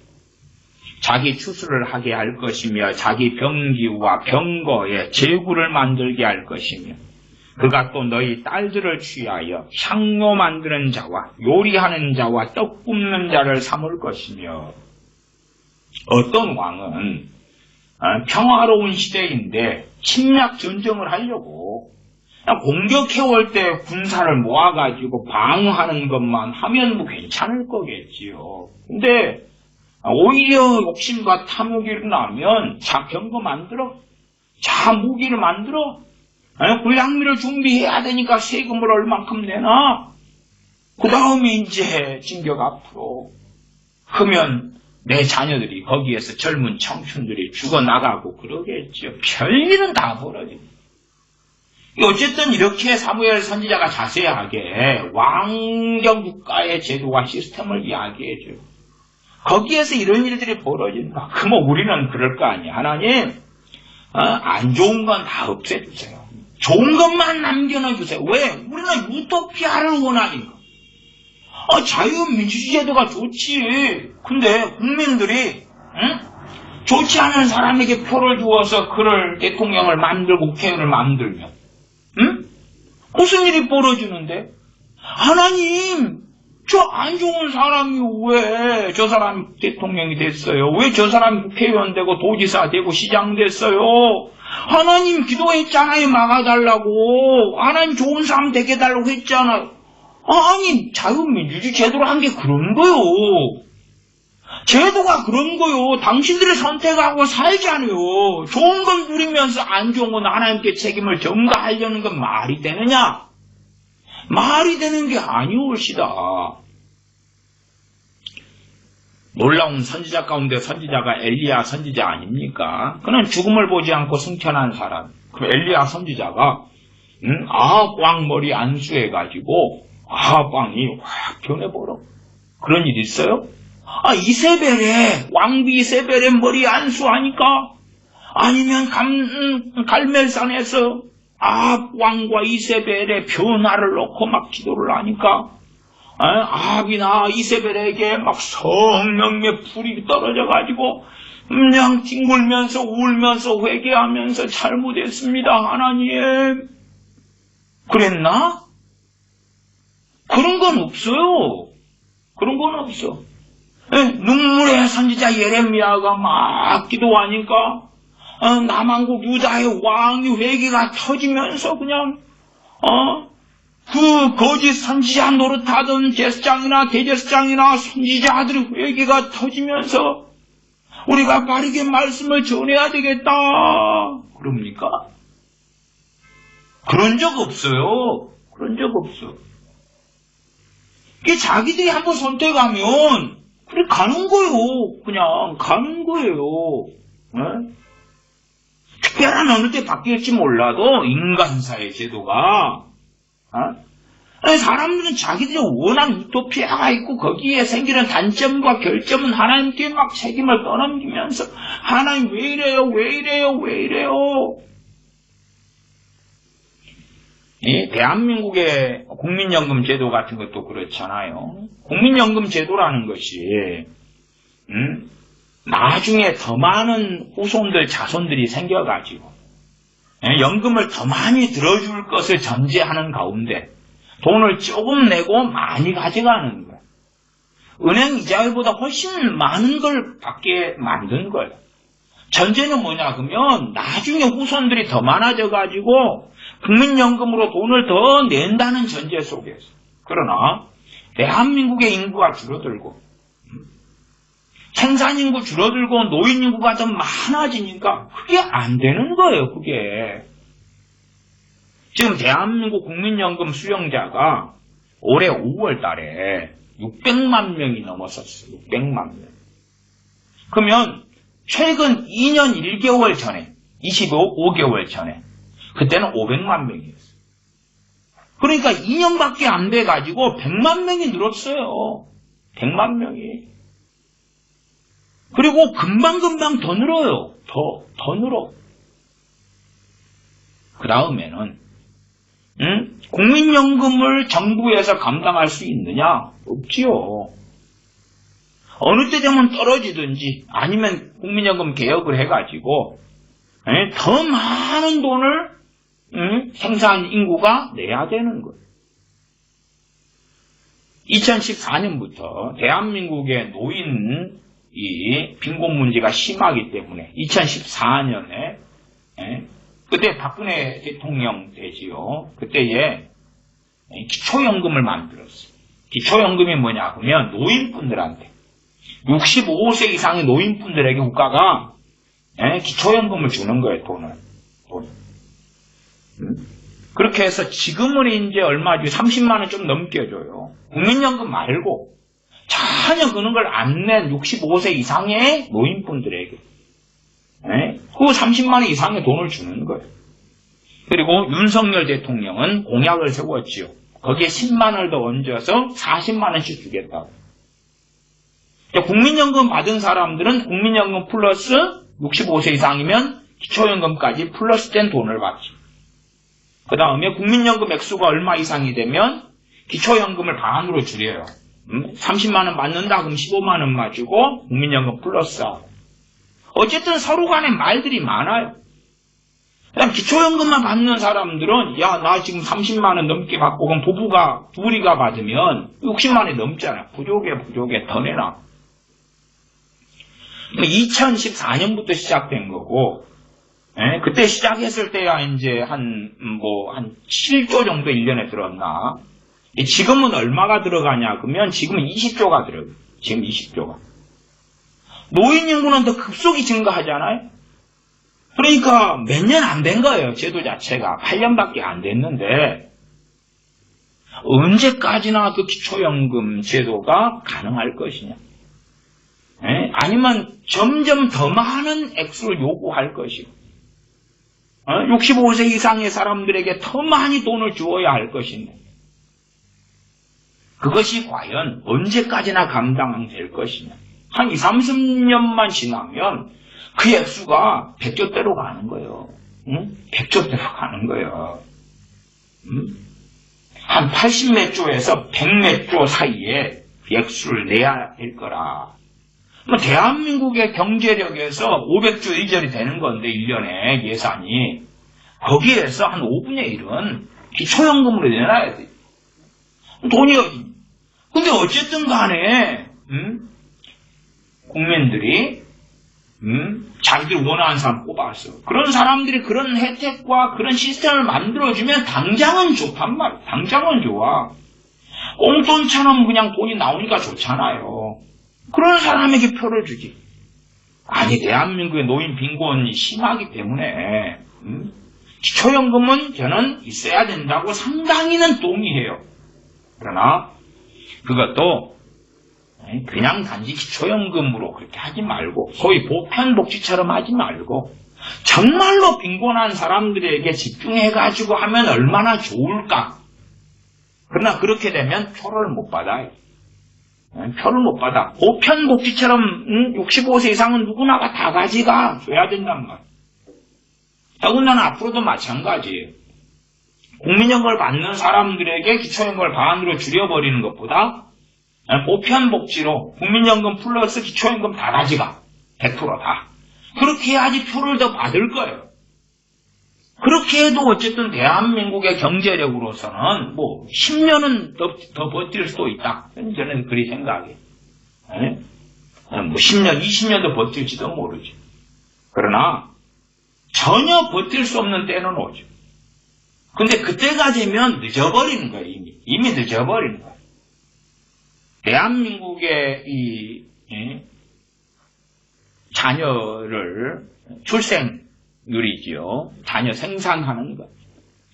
자기 추수를 하게 할 것이며 자기 병기와 병거에 제구를 만들게 할 것이며 그가 또 너희 딸들을 취하여 향료 만드는 자와 요리하는 자와 떡 굽는 자를 삼을 것이며 어떤 왕은 평화로운 시대인데 침략 전쟁을 하려고 공격해올 때 군사를 모아가지고 방어하는 것만 하면 괜찮을 거겠지요. 근데 오히려 욕심과 탐욕이 일어나면 자 병거 만들어, 자 무기를 만들어, 군량미를 준비해야 되니까 세금을 얼만큼 내나? 그 다음에 이제 진격 앞으로 하면 내 자녀들이 거기에서 젊은 청춘들이 죽어나가고 그러겠죠. 별일은 다 벌어집니다. 어쨌든 이렇게 사무엘 선지자가 자세하게 왕정 국가의 제도와 시스템을 이야기해줘요. 거기에서 이런 일들이 벌어진다. 그러면 우리는 그럴 거 아니야. 하나님, 안 좋은 건 다 없애주세요. 좋은 것만 남겨놔주세요. 왜? 우리는 유토피아를 원하니까. 자유민주주의제도가 좋지. 근데 국민들이 좋지 않은 사람에게 표를 주어서 그를 대통령을 만들고 국회의원을 만들면 무슨 일이 벌어지는데? 하나님, 저 안 좋은 사람이 왜 저 사람 대통령이 됐어요? 왜 저 사람 국회의원 되고 도지사 되고 시장 됐어요? 하나님 기도했잖아요. 막아달라고. 하나님 좋은 사람 되게 해달라고 했잖아요. 아니, 자유민주주의 제도로 한 게 그런 거요. 제도가 그런 거요. 당신들이 선택하고 살잖아요. 좋은 걸 누리면서 안 좋은 건 하나님께 책임을 전가하려는 건 말이 되느냐? 말이 되는 게 아니올시다. 놀라운 선지자 가운데 선지자가 엘리야 선지자 아닙니까? 그는 죽음을 보지 않고 승천한 사람. 그 엘리야 선지자가 아합 왕 머리 안수해가지고 아합 왕이 확 변해버려. 그런 일 있어요? 이세벨의 왕비 이세벨의 머리 안수하니까, 아니면 갈멜산에서 아합 왕과 이세벨의 변화를 놓고 막 기도를 하니까 아합이나 이세벨에게 막 성령의 불이 떨어져가지고 그냥 뒹굴면서 울면서 회개하면서 잘못했습니다 하나님. 그랬나? 그런 건 없어요. 그런 건 없어. 눈물의 선지자 예레미야가 막 기도하니까 남한국 유다의 왕이 회개가 터지면서 그냥 그 거짓 선지자 노릇하던 제사장이나 대제사장이나 선지자들의 회개가 터지면서 우리가 바르게 말씀을 전해야 되겠다. 그럽니까? 그런 적 없어요. 그런 적 없어. 이게 자기들이 한번 선택하면 그래 가는 거예요. 그냥 가는 거예요. 네? 특별한 어느 때 바뀔지 몰라도 인간사의 제도가 사람들은 자기들이 원하는 유토피아가 있고 거기에 생기는 단점과 결점은 하나님께 막 책임을 떠넘기면서 하나님 왜 이래요? 왜 이래요? 왜 이래요? 대한민국의 국민연금 제도 같은 것도 그렇잖아요. 국민연금 제도라는 것이 나중에 더 많은 후손들, 자손들이 생겨가지고 연금을 더 많이 들어줄 것을 전제하는 가운데 돈을 조금 내고 많이 가져가는 거예요. 은행 이자율보다 훨씬 많은 걸 받게 만든 거예요. 전제는 뭐냐 그러면 나중에 후손들이 더 많아져가지고 국민연금으로 돈을 더 낸다는 전제 속에서. 그러나 대한민국의 인구가 줄어들고 생산인구 줄어들고 노인인구가 좀 많아지니까 그게 안 되는 거예요. 그게. 지금 대한민국 국민연금 수령자가 올해 5월 달에 600만 명이 넘었었어요. 600만 명. 그러면 최근 2년 1개월 전에 25개월 전에 그때는 500만 명이었어요. 그러니까 2년밖에 안 돼가지고 100만 명이 늘었어요. 100만 명이. 그리고 금방금방 더 늘어요. 더 늘어. 그 다음에는 국민연금을 정부에서 감당할 수 있느냐? 없지요. 어느 때 되면 떨어지든지 아니면 국민연금 개혁을 해가지고 더 많은 돈을 생산 인구가 내야 되는 거예요. 2014년부터 대한민국의 노인 빈곤 문제가 심하기 때문에 2014년에 그때 박근혜 대통령 때지요. 그때에 기초연금을 만들었어요. 기초연금이 뭐냐 하면 노인분들한테 65세 이상의 노인분들에게 국가가 기초연금을 주는 거예요. 돈을. 그렇게 해서 지금은 이제 얼마 주 30만 원 좀 넘게 줘요. 국민연금 말고 전혀 그런 걸 안 낸 65세 이상의 노인분들에게 그 30만 원 이상의 돈을 주는 거예요. 그리고 윤석열 대통령은 공약을 세웠지요. 거기에 10만 원을 더 얹어서 40만 원씩 주겠다고. 국민연금 받은 사람들은 국민연금 플러스 65세 이상이면 기초연금까지 플러스된 돈을 받지. 그 다음에 국민연금 액수가 얼마 이상이 되면 기초연금을 반으로 줄여요. 30만원 받는다 그럼 15만원만 주고 국민연금 플러스하고. 어쨌든 서로 간에 말들이 많아요. 그다음 기초연금만 받는 사람들은 야, 나 지금 30만원 넘게 받고 그럼 부부가 둘이가 받으면 60만원이 넘잖아. 부족해 더 내놔. 2014년부터 시작된 거고, 그때 시작했을 때야 이제 한 7조 정도 1년에 들었나. 지금은 얼마가 들어가냐 그러면 지금은 20조가 들어가요. 지금 20조가. 노인 인구는 더 급속히 증가하잖아요. 그러니까 몇 년 안 된 거예요. 제도 자체가 8년밖에 안 됐는데 언제까지나 그 기초연금 제도가 가능할 것이냐. 아니면 점점 더 많은 액수를 요구할 것이고 65세 이상의 사람들에게 더 많이 돈을 주어야 할 것인데 그것이 과연 언제까지나 감당될 것이냐. 한 20, 30년만 지나면 그 액수가 100조대로 가는 거예요. 100조대로 가는 거예요. 한 80몇 조에서 100몇 조 사이에 그 액수를 내야 할 거라. 대한민국의 경제력에서 500조 이전이 되는 건데 1년에 예산이 거기에서 한 5분의 1은 기초연금으로 내놔야 돼. 돈이 근데 어쨌든 간에 국민들이 자기들 원하는 사람 뽑았어. 그런 사람들이 그런 혜택과 그런 시스템을 만들어주면 당장은 좋단 말이야. 당장은 좋아. 꽁돈처럼 그냥 돈이 나오니까 좋잖아요. 그런 사람에게 표를 주지. 아니 대한민국의 노인 빈곤이 심하기 때문에 기초연금은 저는 있어야 된다고 상당히는 동의해요. 그러나 그것도 그냥 단지 기초연금으로 그렇게 하지 말고 소위 보편복지처럼 하지 말고 정말로 빈곤한 사람들에게 집중해가지고 하면 얼마나 좋을까. 그러나 그렇게 되면 표를 못 받아요. 표를 못 받아. 보편복지처럼 65세 이상은 누구나가 다 가지가 줘야 된단 말이에요. 더군다나 앞으로도 마찬가지예요. 국민연금을 받는 사람들에게 기초연금을 반으로 줄여버리는 것보다 보편복지로 국민연금 플러스 기초연금 다 가지가 100% 다. 그렇게 해야지 표를 더 받을 거예요. 그렇게 해도 어쨌든 대한민국의 경제력으로서는 10년은 더 버틸 수도 있다. 저는 그리 생각해요. 10년, 20년도 버틸지도 모르죠. 그러나 전혀 버틸 수 없는 때는 오죠. 근데 그때가 되면 늦어버리는 거예요. 이미 늦어버리는 거예요. 대한민국의 이 자녀를 출생률이지요. 자녀 생산하는 것.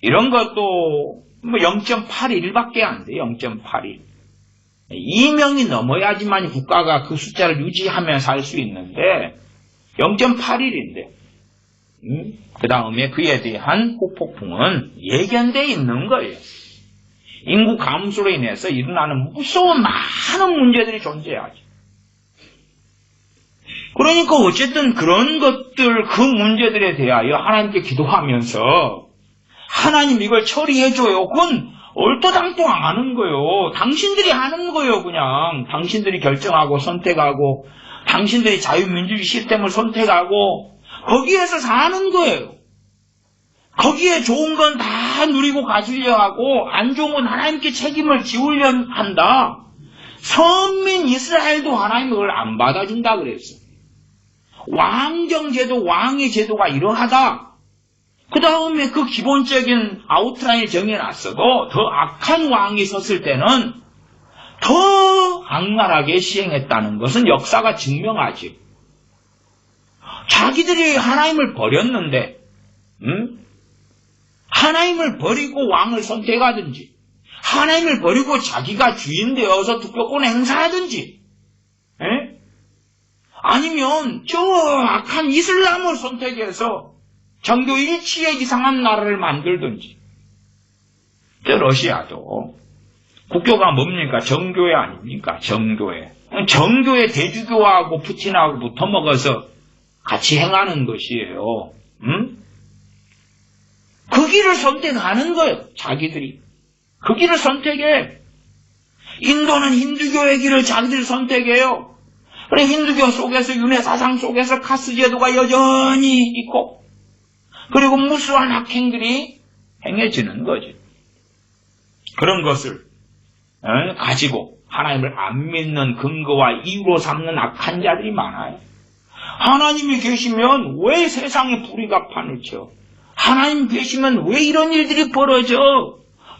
이런 것도 0.81밖에 안 돼요. 0.81. 2명이 넘어야지만 국가가 그 숫자를 유지하면서 살 수 있는데 0.81인데 그 다음에 그에 대한 후폭풍은 예견되어 있는 거예요. 인구 감소로 인해서 일어나는 무서운 많은 문제들이 존재하죠. 그러니까 어쨌든 그런 것들, 그 문제들에 대하여 하나님께 기도하면서 하나님 이걸 처리해줘요. 그건 얼토당토 안 하는 거예요. 당신들이 하는 거예요. 그냥 당신들이 결정하고 선택하고 당신들이 자유민주주의 시스템을 선택하고 거기에서 사는 거예요. 거기에 좋은 건 다 누리고 가시려 하고 안 좋은 건 하나님께 책임을 지우려 한다. 선민 이스라엘도 하나님이 그걸 안 받아준다 그랬어. 왕정제도, 왕의 제도가 이러하다. 그 다음에 그 기본적인 아웃라인을 정해놨어도 더 악한 왕이 섰을 때는 더 악랄하게 시행했다는 것은 역사가 증명하지. 자기들이 하나님을 버렸는데 하나님을 버리고 왕을 선택하든지 하나님을 버리고 자기가 주인 되어서 투표권을 행사하든지 아니면 저 악한 이슬람을 선택해서 정교 일치의 이상한 나라를 만들든지. 러시아도 국교가 뭡니까? 정교회 아닙니까? 정교회. 정교의 대주교하고 푸틴하고 붙어먹어서 같이 행하는 것이에요. 그 길을 선택하는 거예요. 자기들이. 그 길을 선택해. 인도는 힌두교의 길을 자기들이 선택해요. 그래 힌두교 속에서 윤회 사상 속에서 카스 제도가 여전히 있고 그리고 무수한 악행들이 행해지는 거지. 그런 것을 가지고 하나님을 안 믿는 근거와 이유로 삼는 악한 자들이 많아요. 하나님이 계시면 왜 세상에 불의가 판을 쳐? 하나님 계시면 왜 이런 일들이 벌어져?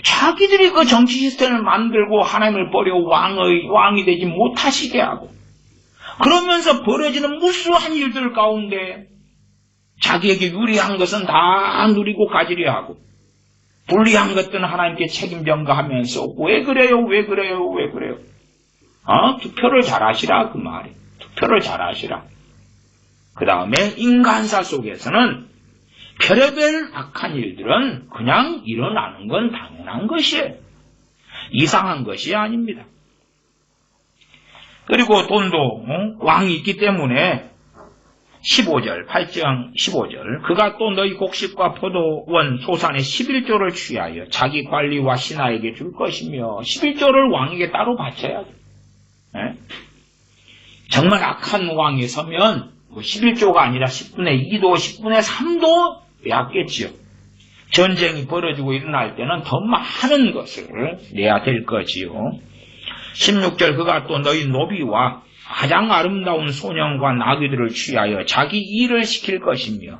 자기들이 그 정치 시스템을 만들고 하나님을 버려 왕이 되지 못하시게 하고 그러면서 벌어지는 무수한 일들 가운데 자기에게 유리한 것은 다 누리고 가지려 하고 불리한 것들은 하나님께 책임 전가하면서 왜 그래요? 투표를 잘하시라 그 말이. 투표를 잘하시라. 그 다음에 인간사 속에서는 별의별 악한 일들은 그냥 일어나는 건 당연한 것이에요. 이상한 것이 아닙니다. 그리고 돈도 왕이 있기 때문에 15절, 8장 15절 그가 또 너희 곡식과 포도원 소산의 11조를 취하여 자기 관리와 신하에게 줄 것이며 11조를 왕에게 따로 바쳐야 돼. 정말 악한 왕이 서면 11조가 아니라 10분의 2도 10분의 3도 빼앗겠지요. 전쟁이 벌어지고 일어날 때는 더 많은 것을 내야 될 거지요. 16절 그가 또 너희 노비와 가장 아름다운 소년과 나귀들을 취하여 자기 일을 시킬 것이며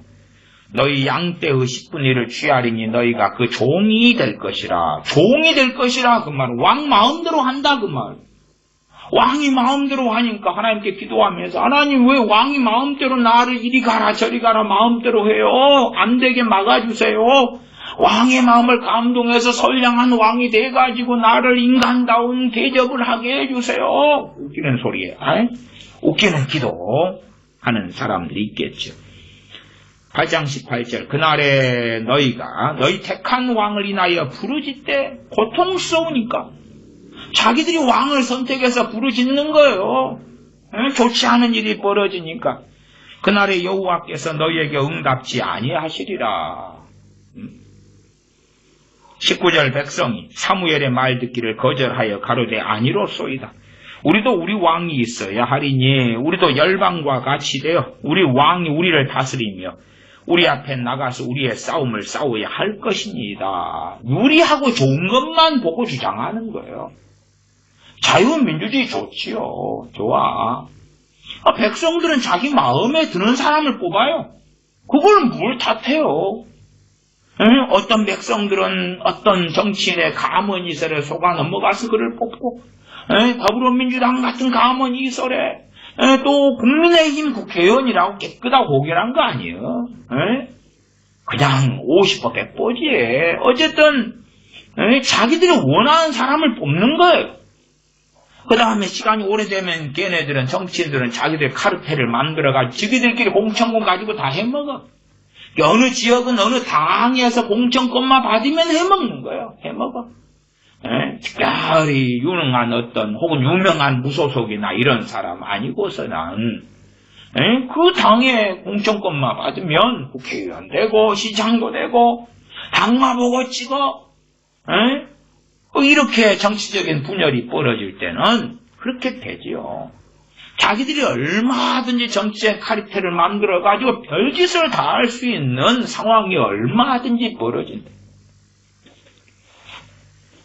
너희 양떼의 10분의 1을 취하리니 너희가 그 종이 될 것이라. 종이 될 것이라 그 말. 왕 마음대로 한다 그 말. 왕이 마음대로 하니까 하나님께 기도하면서 하나님 왜 왕이 마음대로 나를 이리 가라 저리 가라 마음대로 해요. 안 되게 막아주세요. 왕의 마음을 감동해서 선량한 왕이 돼가지고 나를 인간다운 대접을 하게 해주세요. 웃기는 소리에 웃기는 기도하는 사람들이 있겠죠. 8장 18절 그날에 너희가 너희 택한 왕을 인하여 부르짖되 고통스러우니까 자기들이 왕을 선택해서 부르짖는 거예요. 좋지 않은 일이 벌어지니까 그날에 여호와께서 너희에게 응답지 아니하시리라. 19절 백성이 사무엘의 말 듣기를 거절하여 가로되 아니로소이다. 우리도 우리 왕이 있어야 하리니 우리도 열방과 같이 되어 우리 왕이 우리를 다스리며 우리 앞에 나가서 우리의 싸움을 싸워야 할 것이니이다. 유리하고 좋은 것만 보고 주장하는 거예요. 자유민주주의 좋지요. 좋아. 백성들은 자기 마음에 드는 사람을 뽑아요. 그걸 뭘 탓해요. 어떤 백성들은 어떤 정치인의 가문이설에 속아 넘어가서 그를 뽑고 더불어민주당 같은 가문이설에 또 국민의힘 국회의원이라고 깨끗하고 고결한 거 아니에요. 그냥 50보 100보지. 어쨌든 자기들이 원하는 사람을 뽑는 거예요. 그 다음에 시간이 오래되면 걔네들은 정치인들은 자기들 카르텔을 만들어가지고 자기들끼리 공천권 가지고 다 해먹어. 어느 지역은 어느 당에서 공천권만 받으면 해먹는 거예요. 해먹어. 특별히 유능한 어떤 혹은 유명한 무소속이나 이런 사람 아니고서는 그 당의 공천권만 받으면 국회의원 되고 시장도 되고 당마 보고 찍어. 이렇게 정치적인 분열이 벌어질 때는 그렇게 되지요. 자기들이 얼마든지 정치적 카르텔을 만들어가지고 별짓을 다 할 수 있는 상황이 얼마든지 벌어진다.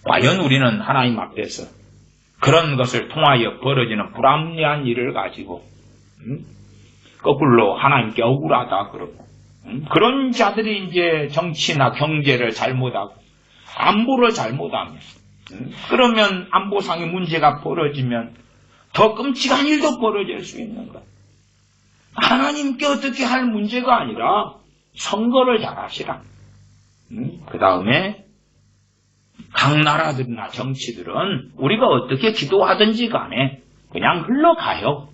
과연 우리는 하나님 앞에서 그런 것을 통하여 벌어지는 불합리한 일을 가지고 거꾸로 하나님께 억울하다 그러고 그런 자들이 이제 정치나 경제를 잘못하고 안보를 잘못하면 그러면 안보상의 문제가 벌어지면 더 끔찍한 일도 벌어질 수 있는 것. 하나님께 어떻게 할 문제가 아니라 선거를 잘하시라. 그 다음에 각 나라들이나 정치들은 우리가 어떻게 기도하든지 간에 그냥 흘러가요.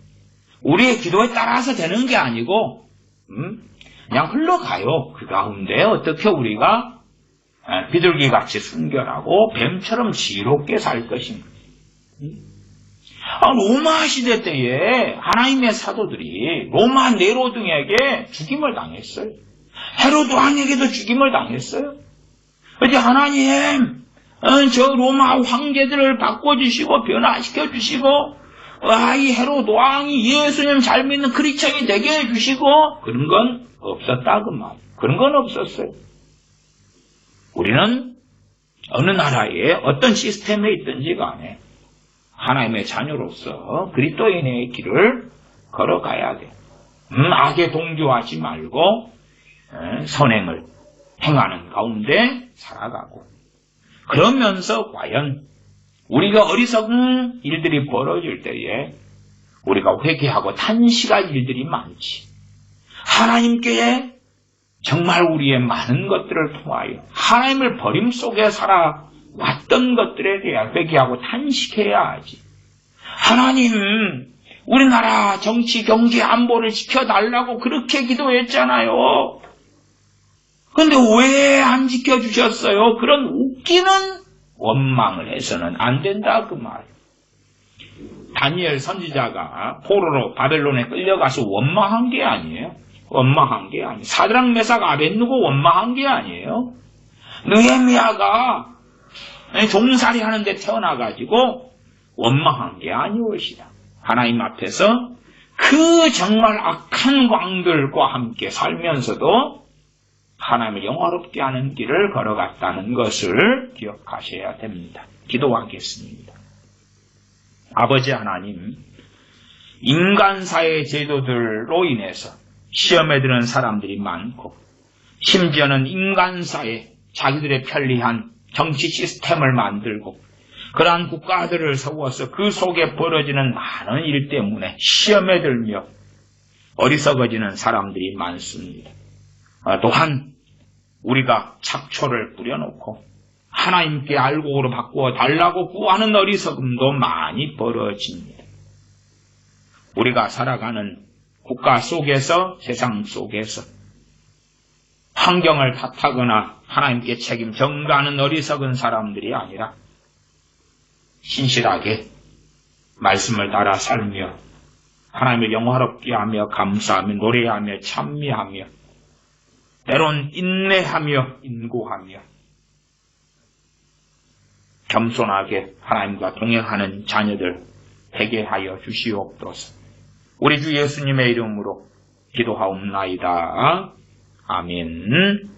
우리의 기도에 따라서 되는 게 아니고 그냥 흘러가요. 그 가운데 어떻게 우리가 비둘기같이 순결하고 뱀처럼 지혜롭게 살 것인가. 로마 시대 때에 하나님의 사도들이 로마 네로 등에게 죽임을 당했어요. 헤로드 왕에게도 죽임을 당했어요. 그런데 하나님, 저 로마 황제들을 바꿔주시고 변화시켜주시고 이 헤로드 왕이 예수님 잘 믿는 크리스천이 되게 해주시고 그런 건 없었다 그 말. 그런 건 없었어요. 우리는 어느 나라에 어떤 시스템에 있든지 간에 하나님의 자녀로서 그리스도인의 길을 걸어가야 돼. 악에 동조하지 말고 선행을 행하는 가운데 살아가고, 그러면서 과연 우리가 어리석은 일들이 벌어질 때에 우리가 회개하고 탄식할 일들이 많지. 하나님께 정말 우리의 많은 것들을 통하여 하나님을 버림 속에 살아왔던 것들에 대해 회개하고 탄식해야 하지. 하나님, 우리나라 정치, 경제, 안보를 지켜달라고 그렇게 기도했잖아요. 근데 왜 안 지켜주셨어요? 그런 웃기는 원망을 해서는 안 된다 그 말. 다니엘 선지자가 포로로 바벨론에 끌려가서 원망한 게 아니에요. 원망한 게 아니에요. 사드락 메삭 아벳느고 원망한 게 아니에요. 느헤미야가 종살이 하는데 태어나가지고 원망한 게 아니오시다. 하나님 앞에서 그 정말 악한 왕들과 함께 살면서도 하나님을 영화롭게 하는 길을 걸어갔다는 것을 기억하셔야 됩니다. 기도하겠습니다. 아버지 하나님, 인간사의 제도들로 인해서 시험에 드는 사람들이 많고, 심지어는 인간사에 자기들의 편리한 정치 시스템을 만들고 그러한 국가들을 세워서 그 속에 벌어지는 많은 일 때문에 시험에 들며 어리석어지는 사람들이 많습니다. 또한 우리가 잡초를 뿌려놓고 하나님께 알곡으로 바꾸어 달라고 구하는 어리석음도 많이 벌어집니다. 우리가 살아가는 국가 속에서, 세상 속에서 환경을 탓하거나 하나님께 책임 전가하는 어리석은 사람들이 아니라 신실하게 말씀을 따라 살며 하나님을 영화롭게 하며 감사하며 노래하며 찬미하며 때론 인내하며 인고하며 겸손하게 하나님과 동행하는 자녀들 되게 하여 주시옵소서. 우리 주 예수님의 이름으로 기도하옵나이다. 아멘.